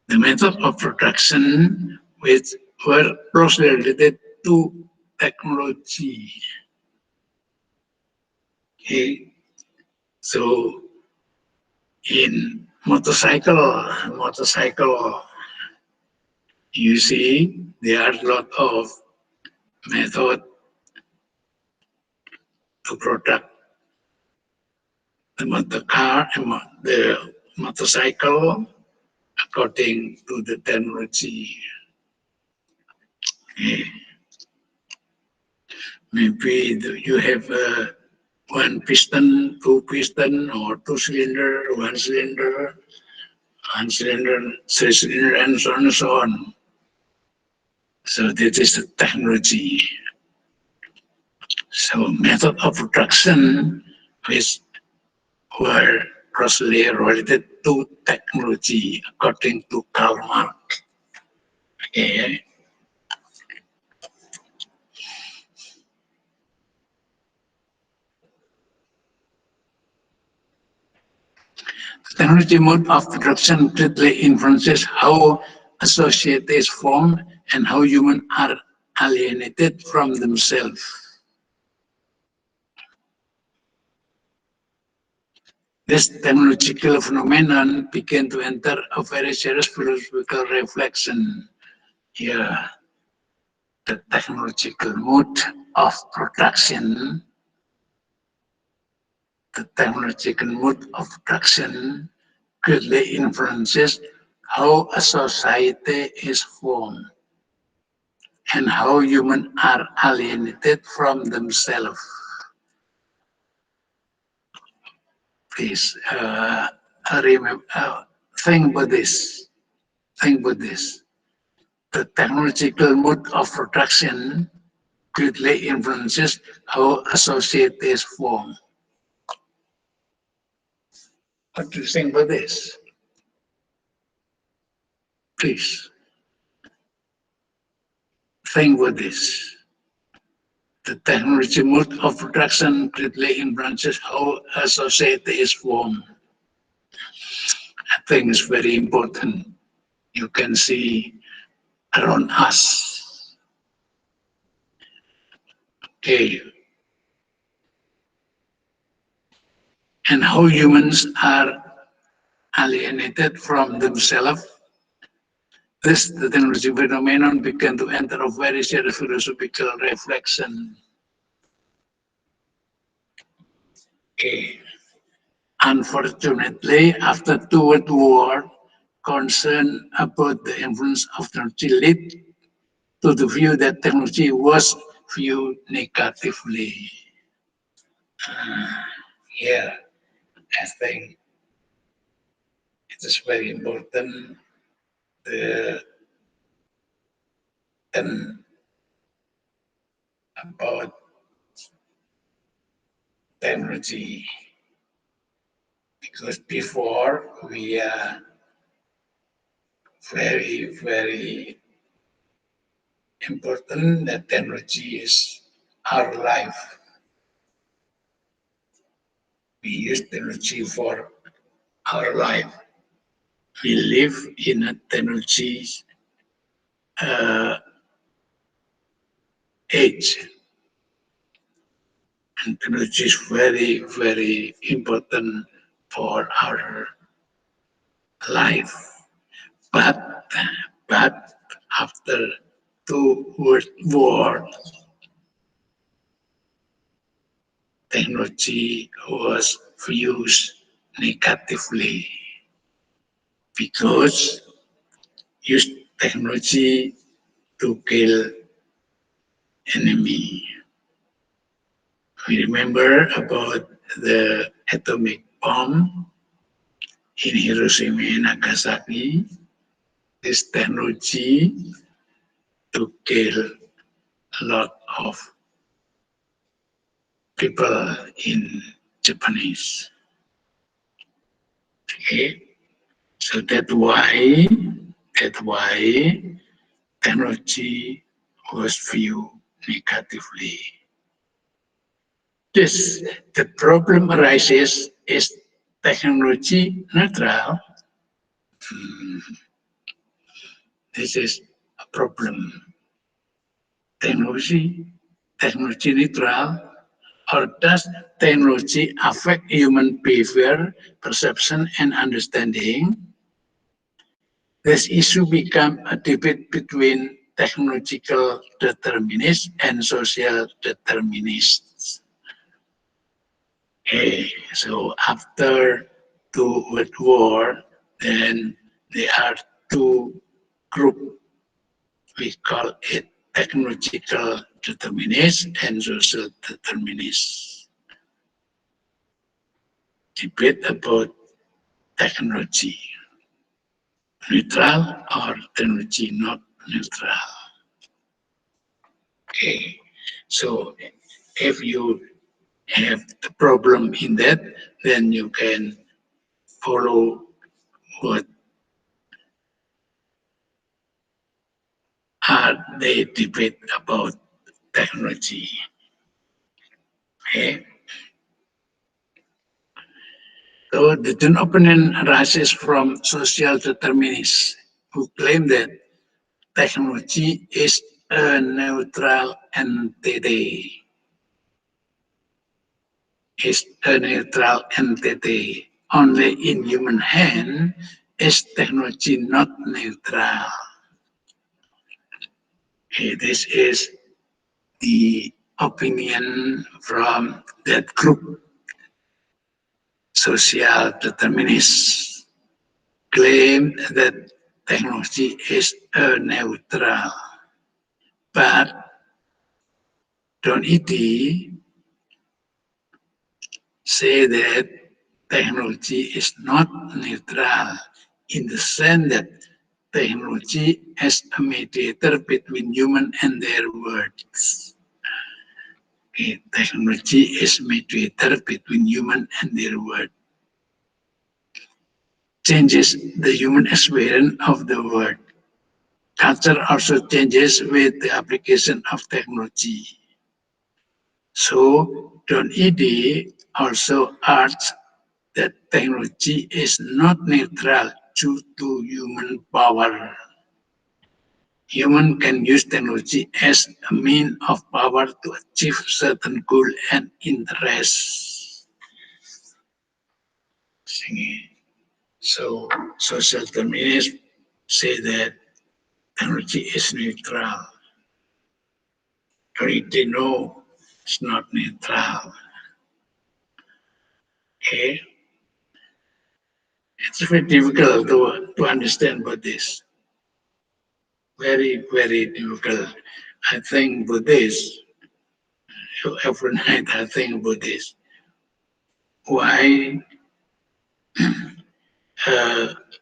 the method of production which were closely related to technology. Okay, so in motorcycle, you see there are a lot of method to product the motor car, the motorcycle according to the technology. Okay. Maybe you have one piston, two piston, or two cylinder, one cylinder, three cylinder, and so on and so on. So this is the technology. So method of production which were closely related to technology according to Karl Marx. Okay. The technology mode of production greatly influences how a society is formed and how humans are alienated from themselves. This technological phenomenon began to enter a very serious philosophical reflection. Here, the technological mode of production, greatly influences how a society is formed and how humans are alienated from themselves. Please remember, think about this. Think about this. The technological mode of production greatly influences how a society is formed. What do you think about this? Please think about this. The technology mode of production greatly influences how a society is formed. I think it's very important. You can see around us. Okay. And how humans are alienated from themselves. Thus, the technology phenomenon began to enter a very serious philosophical reflection. Okay. Unfortunately, after the World War, concern about the influence of technology led to the view that technology was viewed negatively. Here, I think it is very important about technology, because before we are very important that technology is our life. We use technology for our life. We live in a technology age, and technology is very important for our life. But after the World War, technology was used negatively because use technology to kill enemy. We remember about the atomic bomb in Hiroshima and Nagasaki. This technology to kill a lot of people in Japanese. Okay, so that's why technology was viewed negatively. This the problem arises is technology neutral. This is a problem. Technology neutral, or does technology affect human behavior, perception, and understanding? This issue became a debate between technological determinists and social determinists. Okay, so after the World War, then there are two groups. We call it technological determinists and social determinists. Debate about technology neutral or technology not neutral. Okay, so if you have the problem in that, then you can follow what are they debate about technology. Okay. So the two opinion arises from social determinists who claim that technology is a neutral entity. Is a neutral entity. Only in human hand is technology not neutral. Okay, this is the opinion from that group. Social determinists claim that technology is a neutral, but don't it say that technology is not neutral in the sense that technology as a mediator between human and their words. Okay, technology is mediator between human and their word. Changes the human experience of the world. Culture also changes with the application of technology. So, Don Ede also adds that technology is not neutral due to human power. Human can use technology as a means of power to achieve certain goal and interests. So social determinists say that technology is neutral. Reality, no, it's not neutral. Okay? It's very difficult to understand about this. Very, very difficult. I think Buddhists, every night I think about this. Why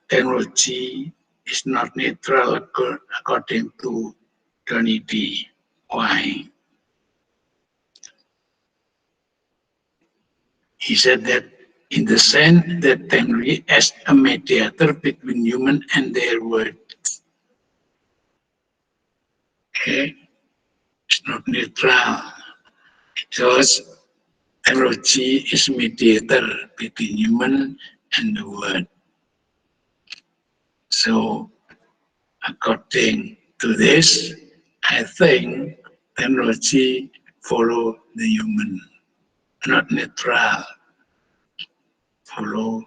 technology is not neutral according to Trinity? Why? He said that in the sense that technology as a mediator between human and their world. Okay? It's not neutral because technology is mediator between human and the world. So according to this, I think technology follow the human, not neutral, follow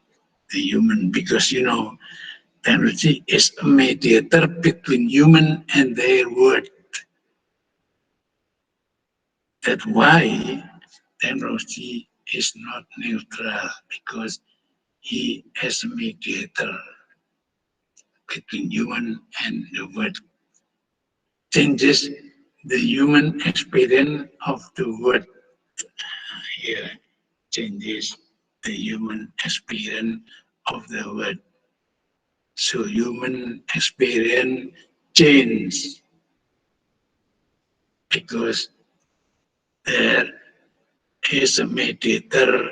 the human, because technology is a mediator between human and their world. That's why technology is not neutral, because he is a mediator between human and the world. Changes the human experience of the world. Here, changes the human experience of the world. So human experience change because there is a mediator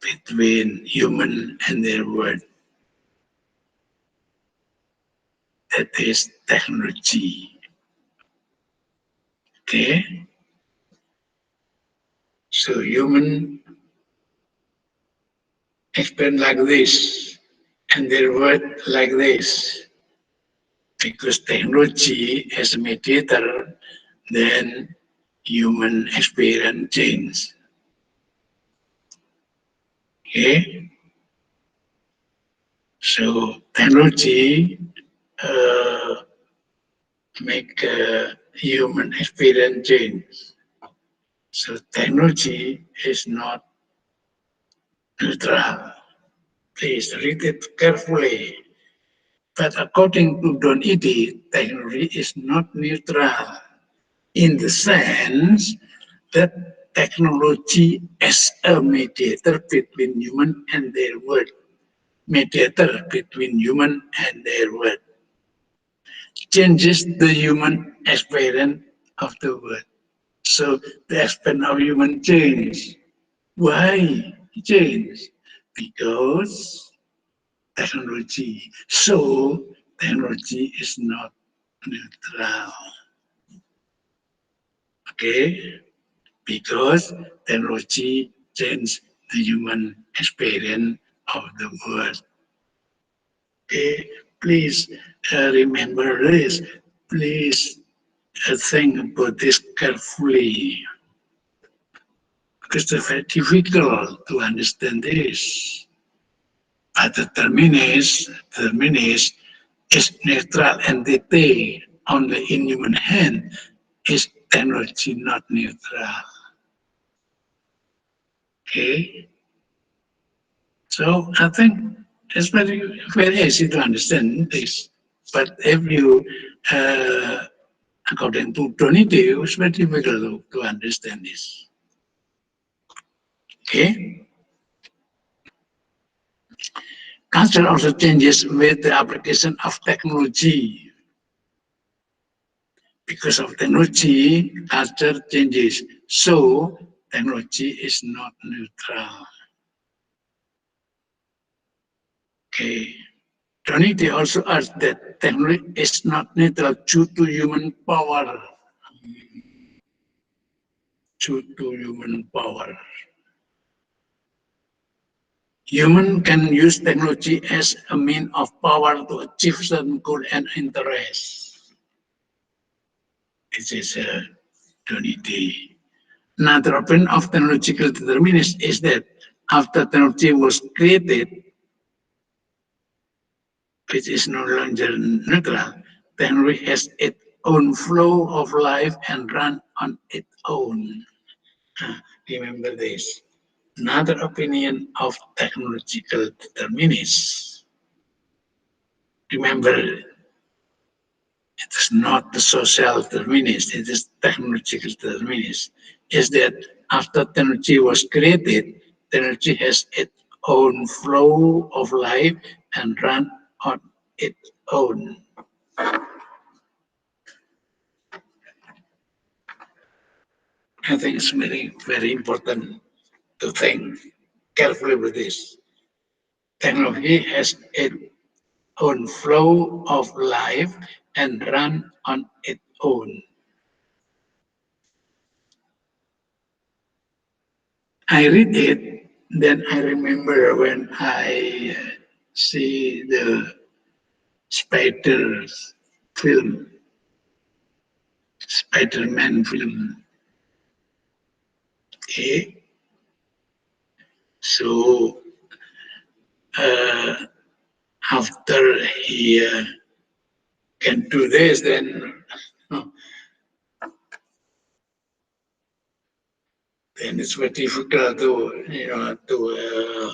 between human and their world. That is technology. Okay? So human experience like this and their world like this. Because technology as a mediator, then human experience change. Okay? So technology make human experience change. So technology is not neutral. Please read it carefully. But according to Don Ede, technology is not neutral in the sense that technology as a mediator between human and their world. Mediator between human and their world. Changes the human experience of the world. So the experience of human change. Why change? Because technology. So technology is not neutral. Okay? Because technology changes the human experience of the world. Okay? Please remember this. Please think about this carefully. Because it's very difficult to understand this. But the determinist is neutral entity only in human hand. Is technology not neutral? Okay. So I think it's very, very easy to understand this. But if you, according to Donide, it's very difficult to understand this. Okay. Culture also changes with the application of technology. Because of technology, culture changes. So technology is not neutral. Okay. Trinity also adds that technology is not neutral due to human power. Due to human power. Human can use technology as a means of power to achieve certain goal and interests. This is Trinity. Another opinion of technological determinists is that after technology was created, which is no longer neutral, technology has its own flow of life and run on its own. Remember this. Another opinion of technological determinists. Remember, it is not the social determinist, it is technological determinist. Is that after technology was created, technology has its own flow of life and run on its own. I think it's very, very important to think carefully with this. Technology has its own flow of life and run on its own. I read it, then I remember when I see the Spider film, Spider-Man film. Okay, so uh, after he can do this, then it's very difficult to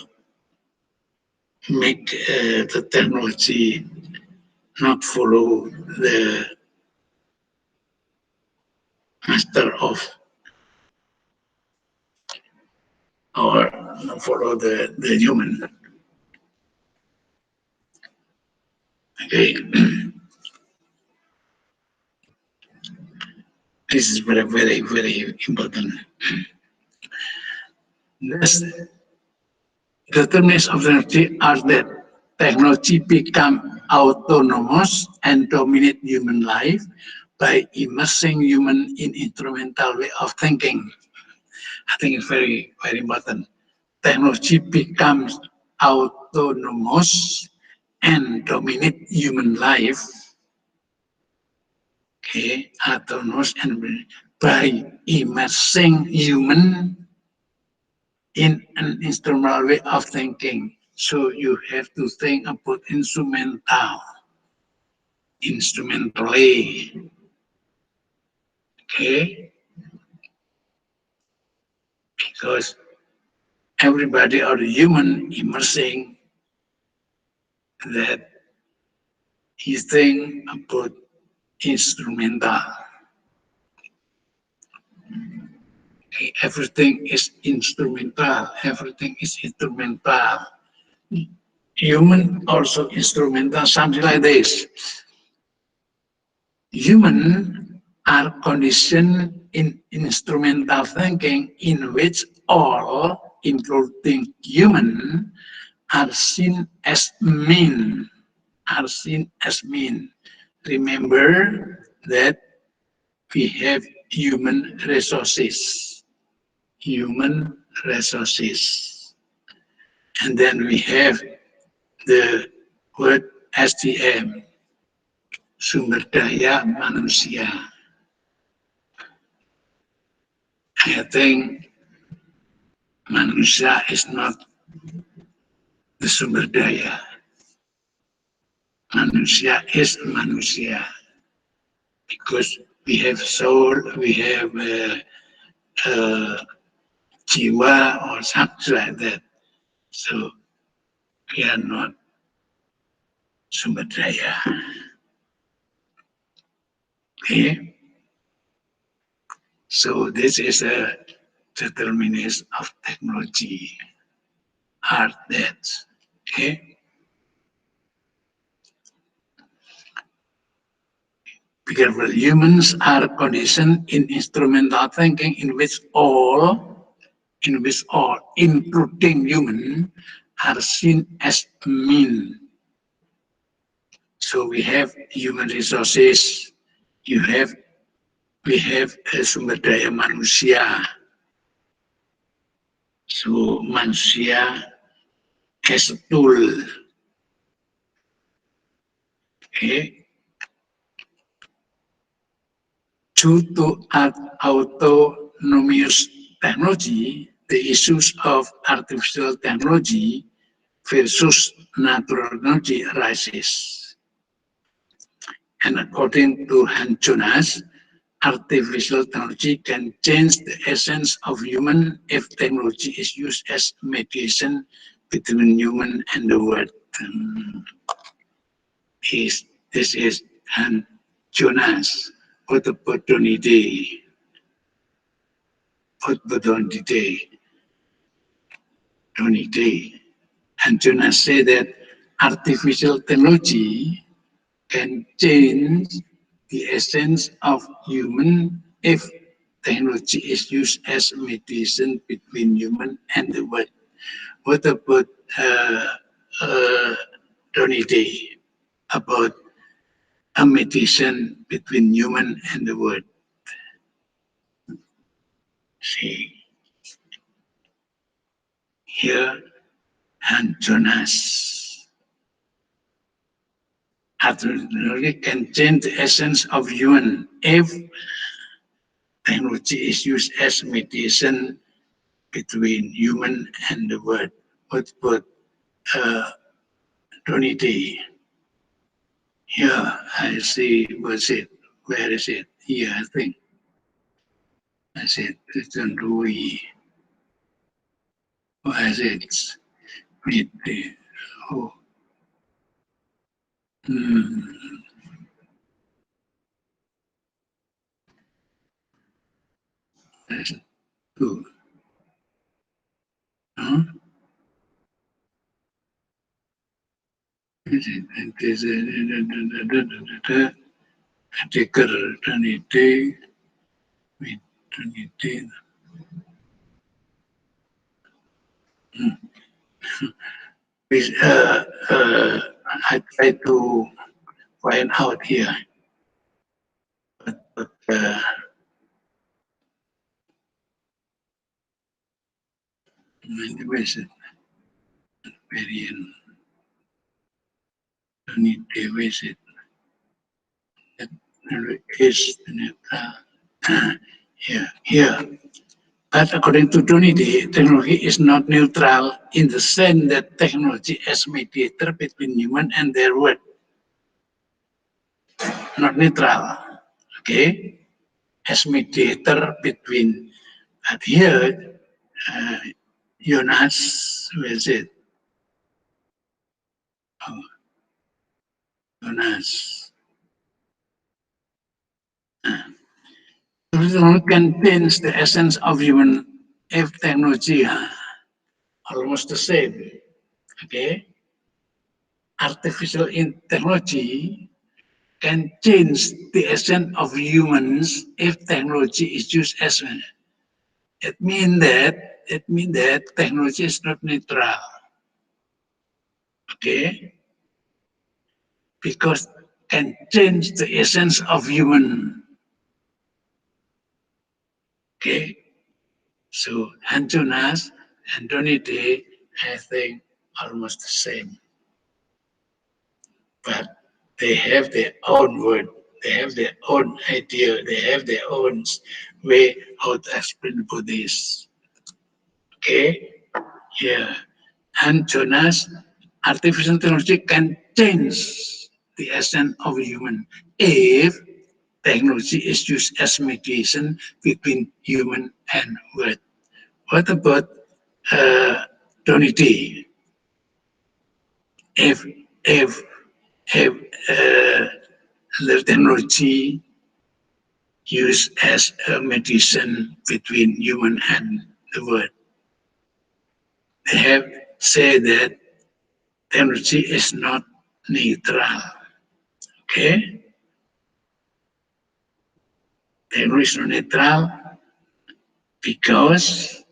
make the technology not follow the master of or not follow the human. Okay, this is very, very, very important. Thus, the determinants of technology are that technology become autonomous and dominate human life by immersing human in instrumental way of thinking. I think it's very, very important. Technology becomes autonomous and dominate human life. Okay, autonomous and by immersing human in an instrumental way of thinking. So you have to think about instrumentally. Okay, because everybody or the human immersing that he think about instrumental. Okay, everything is instrumental. Everything is instrumental. Human also instrumental, something like this. Human are conditioned in instrumental thinking in which all, including human, are seen as mean. Are seen as mean. Remember that we have human resources. Human resources. And then we have the word SDM, sumber daya manusia. I think manusia is not the sumber daya. Manusia is manusia because we have soul, we have jiwa or something like that. So we are not sumber daya. Okay. So this is a determinist of technology. Are that. Okay. Because humans are conditioned in instrumental thinking in which all, including human, are seen as mean. So we have human resources, we have sumber daya manusia. So manusia as a tool. Okay. Due to autonomous technology, the issues of artificial technology versus natural technology arises. And according to Hans Jonas, artificial technology can change the essence of human if technology is used as mediation between human and the world. This is Hans Jonas. Opportunity. And Jonas said that artificial technology can change the essence of human if technology is used as mediation between human and the world. What about Tony Day about a mediation between human and the world? See here, and Jonas. Technology can change the essence of human if technology is used as mediation between human and the world. What about Trinity? Here I see, was it? Where is it? Here, I think. I said, Christian Louis. Where is it? With the, oh, that's two. Huh? Is it? It is a particular Trinity with Trinity. I try to find out here, but where is it? Variant. Trinity, where is it? There is here. But according to Trinity, technology is not neutral in the sense that technology as mediator between human and their world. Not neutral, okay? As mediator between, but here, Jonas, where is it? Oh, Jonas. Technology contains the essence of human if technology almost the same, okay? Artificial technology can change the essence of humans if technology is used as well. It means that technology is not neutral, okay? Because can change the essence of human, okay? So Jonas and Donite, I think, almost the same, but they have their own word, they have their own idea, they have their own way how to explain Buddhist. Okay, yeah. And Jonas, artificial technology can change the essence of human if technology is used as mediation between human and world. What about Tony T? If if if the technology used as a mediation between human and the world, they have said that technology is not neutral. Okay, technology is not neutral because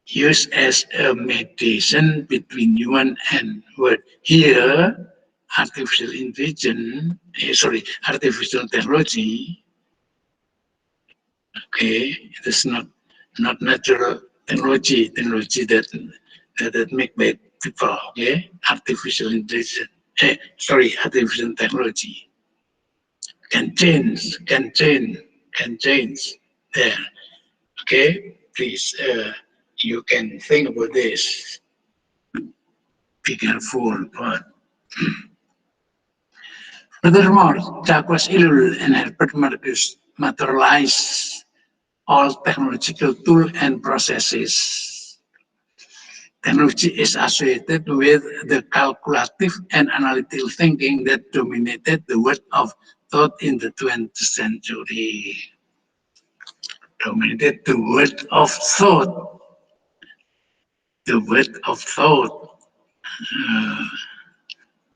used as a mediation between human and world. Here, artificial intelligence, artificial technology, okay, it is not natural technology that make by people, okay, artificial intelligence, artificial technology can change there. Okay, please, you can think about this. Be careful, but furthermore, Jacques Ellul and Herbert Marcuse materialize all technological tools and processes. Technology is associated with the calculative and analytical thinking that dominated the world of thought in the 20th century. Dominated the world of thought. The world of thought.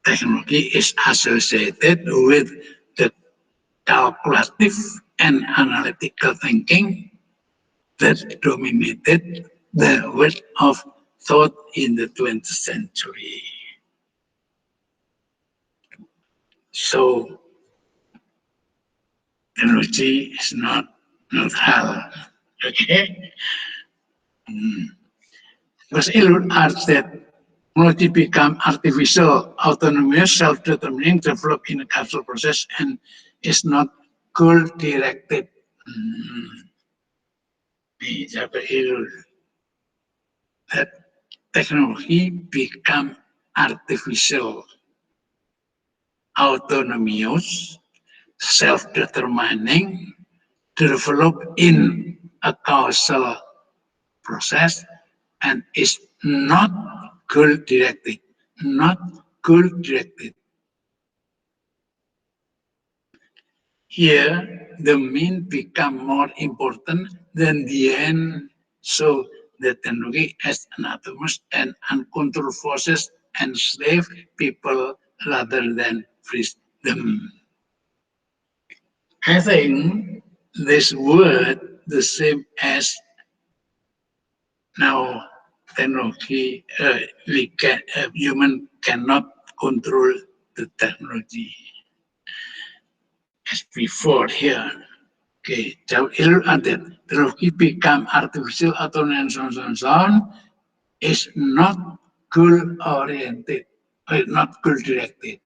Technology is associated with the calculative and analytical thinking that dominated the world of thought in the 20th century. So, technology is not hell. Okay? Because Elon adds that technology become artificial, autonomous, self-determining, developed in a causal process, and is not goal-directed. That technology become artificial, autonomous, self-determining, developed in a causal process, and is not goal-directed. Not goal-directed. Here, the mean become more important than the end. So the technology as autonomous and uncontrolled forces enslave people rather than free them. I think this word the same as now technology, human cannot control the technology. As before here, okay, Ilmu added, technology become artificial, autonomous, and so on, is not goal-oriented, not goal-directed.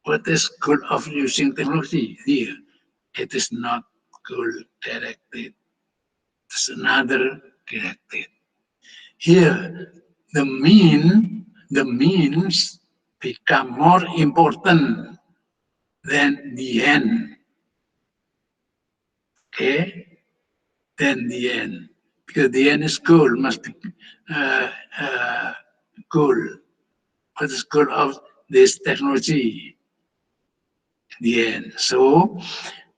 What is goal of using technology here? It is not goal-directed. It's another directed. Here, the means become more important than the end. Okay, than the end, because the end is goal, must be goal. What is goal of this technology? The end. So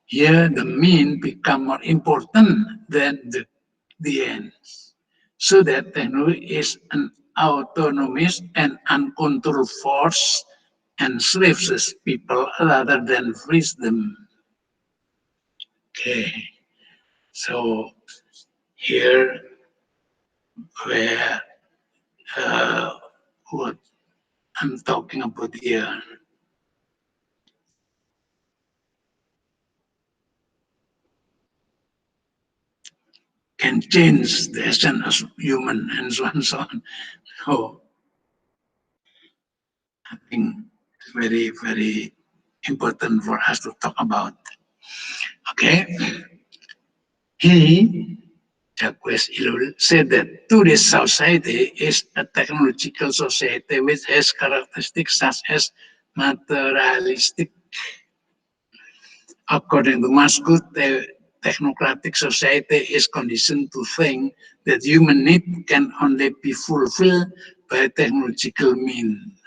here the mean become more important than the ends. So that technology is an autonomous and uncontrolled force enslaves people rather than frees them. Okay. So here where what I'm talking about here. Can change the essence of human and so on and so on. So I think it's very, very important for us to talk about. Okay. Jacques Ellul said that today's society is a technological society which has characteristics such as materialistic. According to Mascud, the technocratic society is conditioned to think that human need can only be fulfilled by technological means.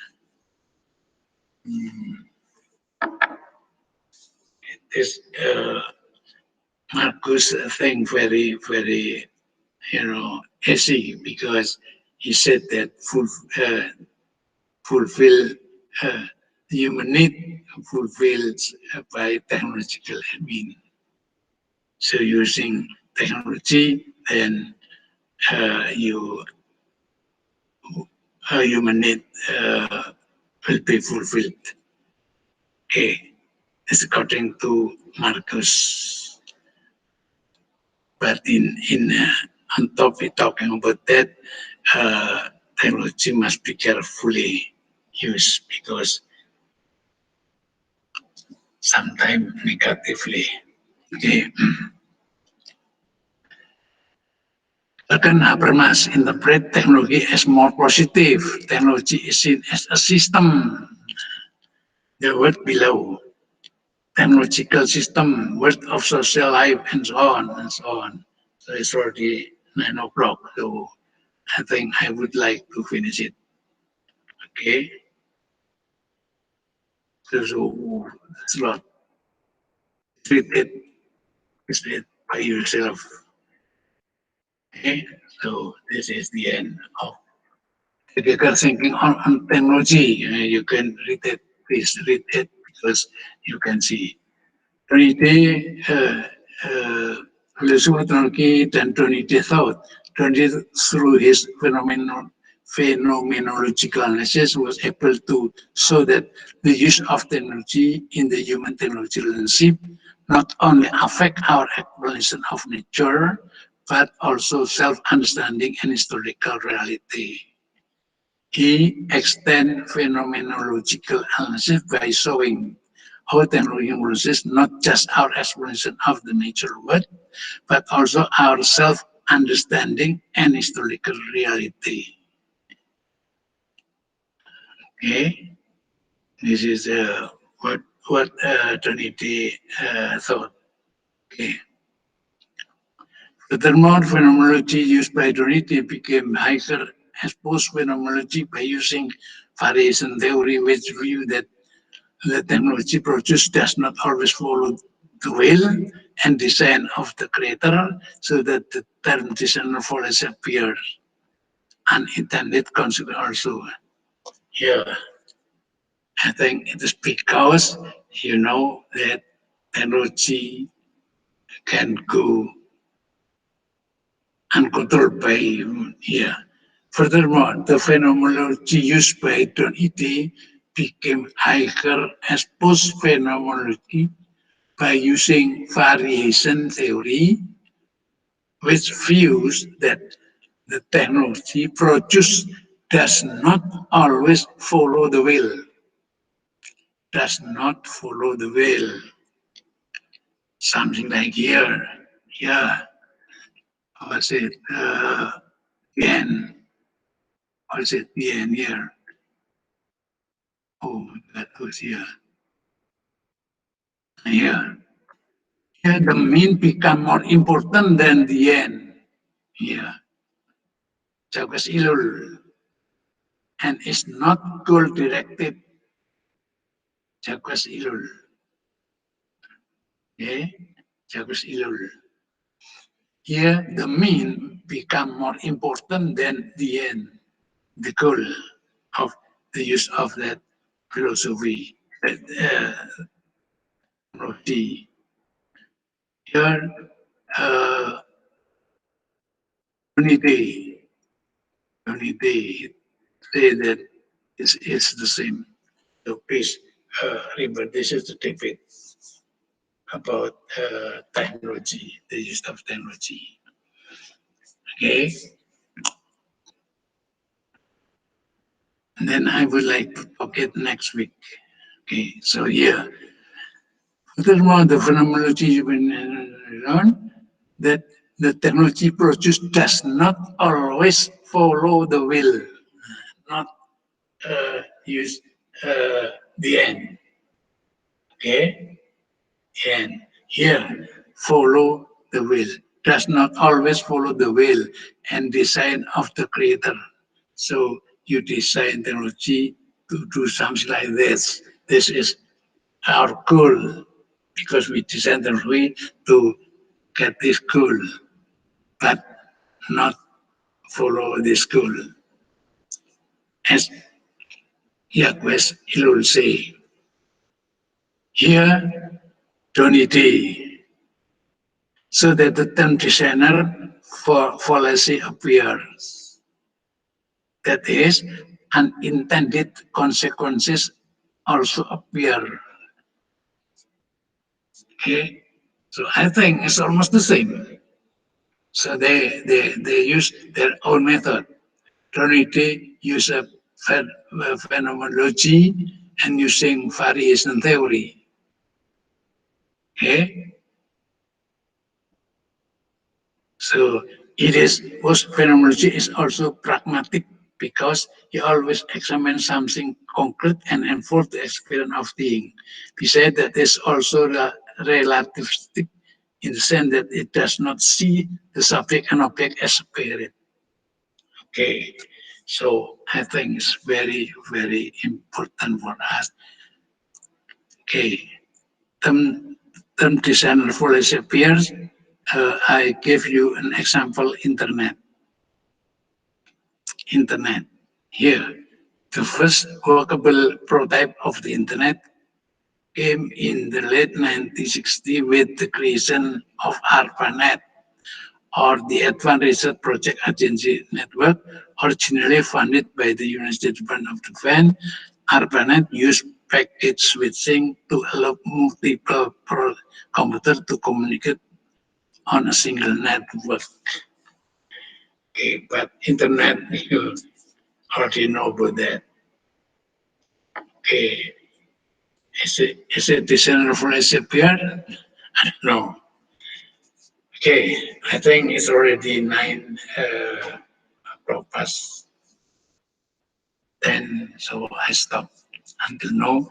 This Marcus thing very, very, easy, because he said that fulfill human need fulfilled by technological means. So using technology, then human need will be fulfilled. Okay, it's according to Marcus. But on top, we're talking about that technology must be carefully used, because sometimes negatively. Okay. Bahkan Habermas interpret technology as more positive. Technology is seen as a system. The word below. Technological system, word of social life, and so on and so on. So it's already 9 o'clock. So I think I would like to finish it. Okay. So it's a lot. Read it by yourself. Okay. So this is the end of critical thinking on technology. You can read it. Please read it because you can see. Trinity, Filsafat technology dan Trinity thought. Trinity through his phenomenological analysis was able to show that the use of technology in the human technology relationship not only affect our explanation of nature, but also self-understanding and historical reality. He extends phenomenological analysis by showing how technology influences not just our explanation of the natural world, but also our self-understanding and historical reality. Okay, this is what Trinity thought. Okay. Furthermore, phenomenology used by Trinity became higher as post-phenomenology by using variation theory, which view that the technology produced does not always follow the will and design of the creator, so that the term designer follows appears unintended consequence also. Yeah, I think it is because you know that technology can go uncontrolled by yeah. Furthermore, the phenomenology used by Trinity became higher as post-phenomenology by using variation theory, which views that the technology produced does not always follow the will, does not follow the will. Something like here, yeah, was it the was it the end here? Oh, that was here. Here, here the mean become more important than the end. Here, Jagas Ilul, and is not goal-directed Jagas Ilul. Okay? Jagas Ilul. Here, the mean become more important than the end, the goal of the use of that philosophy. Here, unity, unity, say that it's the same. So please remember, this is the debate about technology, the use of technology. Okay, and then I would like to talk it next week. Okay, so yeah, furthermore, the phenomenology you learn that the technology produced does not always follow the will, not use the end. Okay, and here follow the will does not always follow the will and design of the creator. So you design technology to do something like this. This is our goal because we design technology to get this goal, but not follow this goal. As Jacques Ellul say, here donity, so that the term designer for fallacy appears. That is, unintended consequences also appear. Okay, so I think it's almost the same. So they use their own method. Trinity use a phenomenology and using variation theory. Okay, so Phenomenology is also pragmatic because you always examine something concrete and enforce the experience of being. We say that it's also relativistic in the sense that it does not see the subject and object as separate. Okay, so I think it's very, very important for us. Okay, term design revolution appears. I give you an example: internet. Here, the first workable prototype of the internet came in the late 1960s with the creation of ARPANET, or the Advanced Research Project Agency Network, originally funded by the United States Department of Defense. ARPANET used packet switching to allow multiple computers to communicate on a single network. Okay, but internet, you already know about that. Okay, is it design revolution appear? No. Okay, I think it's already 9 past 10, so I stop until now.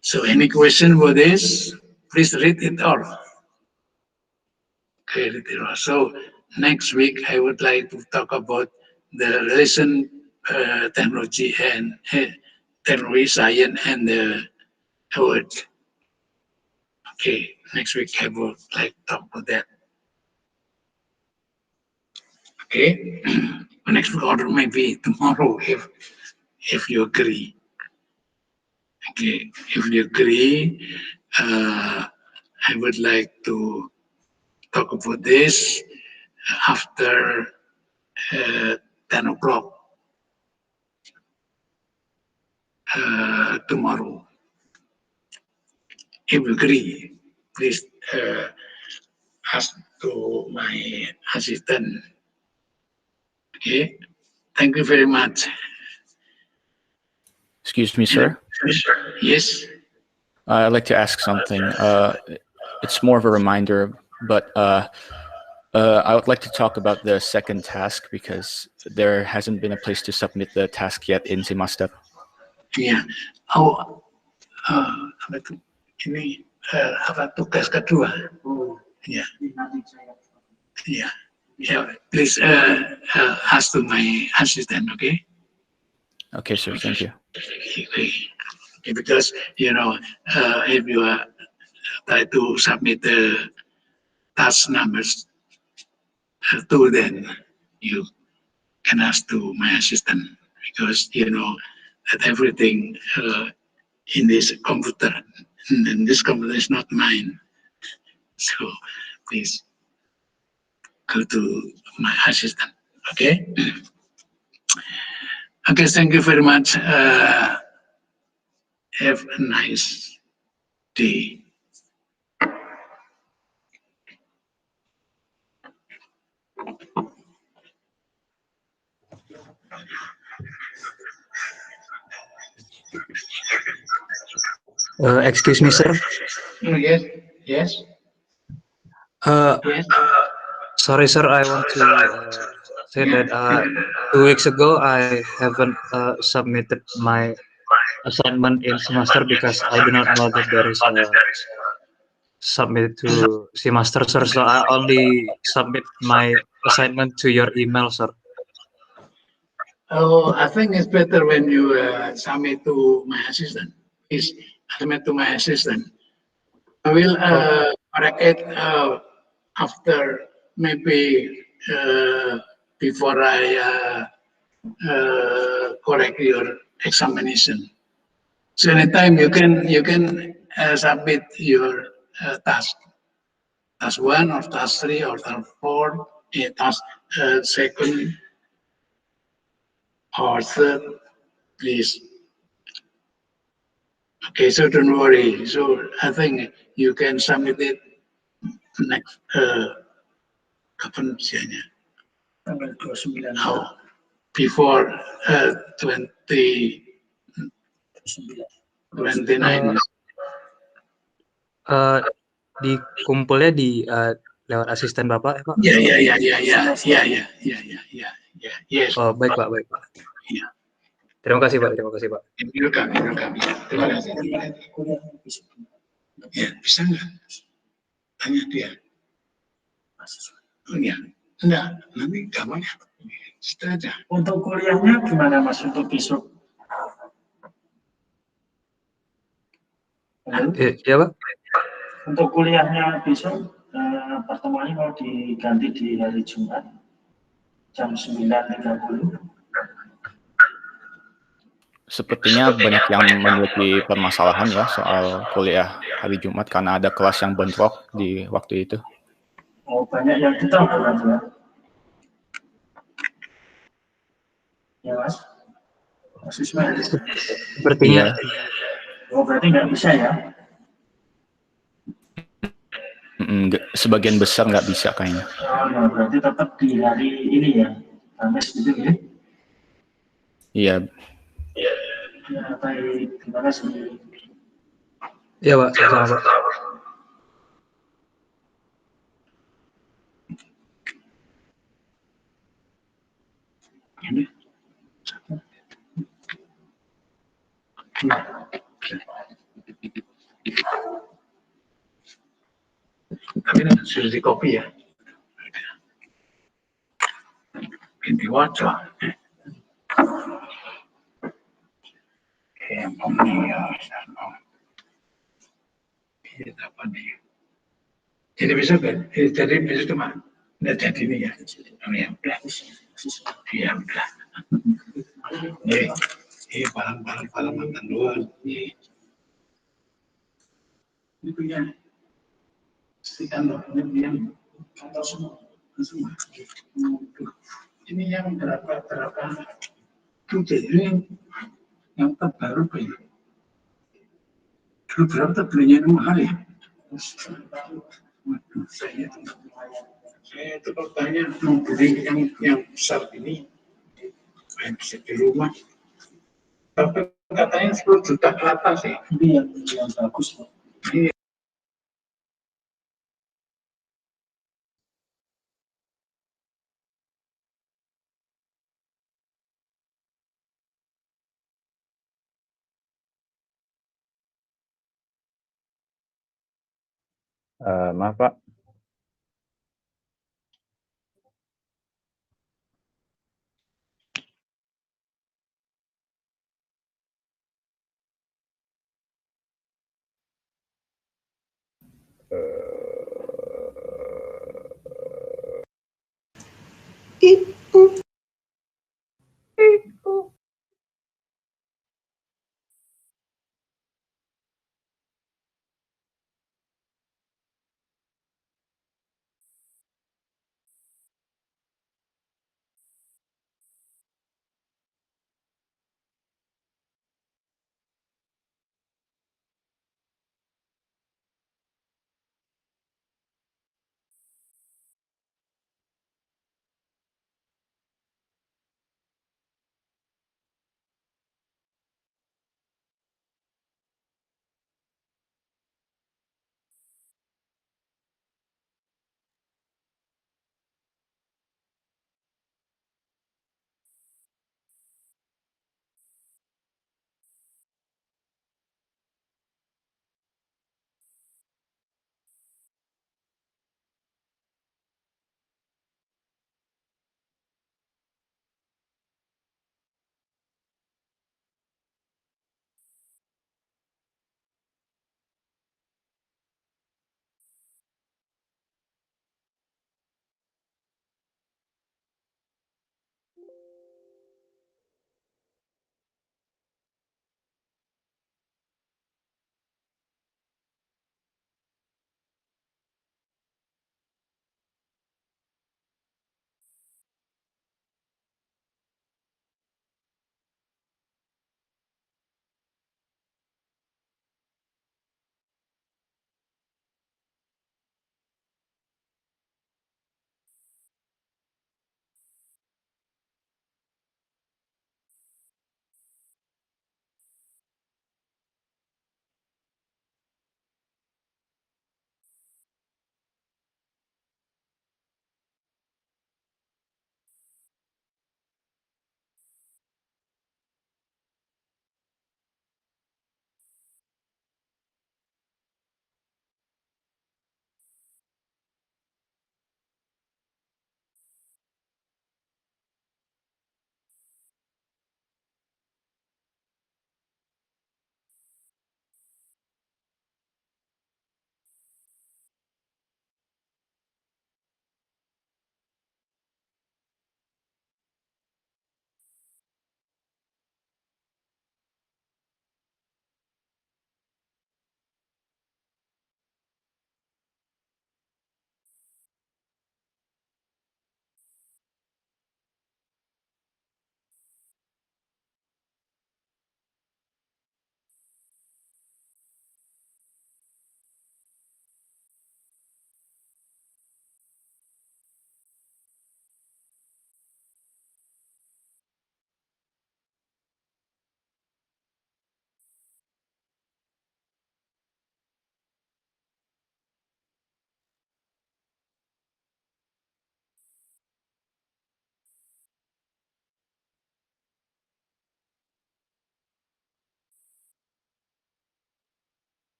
So any question about this? Please read it all. Okay, read it all. So next week I would like to talk about the relation technology and technology science and the word. Okay, next week I would like to talk about that. Okay, next week order maybe tomorrow if you agree. Okay, if you agree, I would like to talk about this after 10 o'clock tomorrow. If you agree, please ask to my assistant. Okay, thank you very much. Excuse me, sir. Yes. I'd like to ask something. It's more of a reminder, but I would like to talk about the second task because there hasn't been a place to submit the task yet in semester. Yeah. Oh, apa itu? Ini apa tugas kedua? Ya. Yeah. Yeah. Please ask to my assistant, okay? Okay, sir. Thank you. Okay. Because if you try to submit the task numbers 2, then you can ask to my assistant because that everything in this computer, and this computer is not mine. So please go to my assistant. Okay. Okay. Thank you very much. Have a nice day. Excuse me, sir. Yes. Yes. Yes. Sorry, sir. I want to say that 2 weeks ago I haven't submitted my assignment in semester because I do not know that there is a submit to semester, sir. So I only submit my assignment to your email, sir. Oh, I think it's better when you submit to my assistant. Please submit to my assistant. I will correct it after maybe before I correct your examination. So anytime you can submit your task 1 or task 3 or task 4, task second or third, please. Okay, so don't worry. So I think you can submit it next kapan usianya? Tanggal 29. Oh, before 29. Di kumpulnya di lewat asisten Bapak ya Pak? Ya, yes. Oh, baik Pak, baik Pak. Ya. Terima kasih Pak, terima kasih Pak. Welcome. Terima kasih. Ya, bisa nggak? Tanya dia. Oh, ya. Enggak, nanti gambarnya setelah aja. Untuk kuliahnya gimana Mas untuk besok? Iya Pak? Untuk kuliahnya besok pertemuannya mau diganti di hari Jumat jam 9.30. Sepertinya banyak yang memiliki permasalahan ya soal kuliah hari Jumat karena ada kelas yang bentrok di waktu itu. Oh, banyak yang ditolak ya? Ya Mas? Mas Ismail? Sepertinya. Oh, berarti nggak bisa ya? Sebagian besar nggak bisa kayaknya. Oh, ya, berarti tetap di hari ini ya? Kamis gitu ya? Iya. Ya, baik. Terima kasih. Iya Pak, sama-sama Pak. Ini. Tapi ini sudah di copy ya. Ini wajah. Jadi besok kan? Jadi besok cuma nggak jadi ini ya. Oh ya udah. Ya udah. Barang mantan luar. Ini punya. Sekian loh. Ini yang kantor semua. Ini yang berapa itu jadi yang terbaru Pak. Dulu berapa belinya 6 hari ya? Waduh, saya itu pertanyaan mau beli yang besar ini bisa di rumah. Tapi katanya 10 juta ke atas sih. Ini yang bagus Pak. Iya. Maaf Pak. It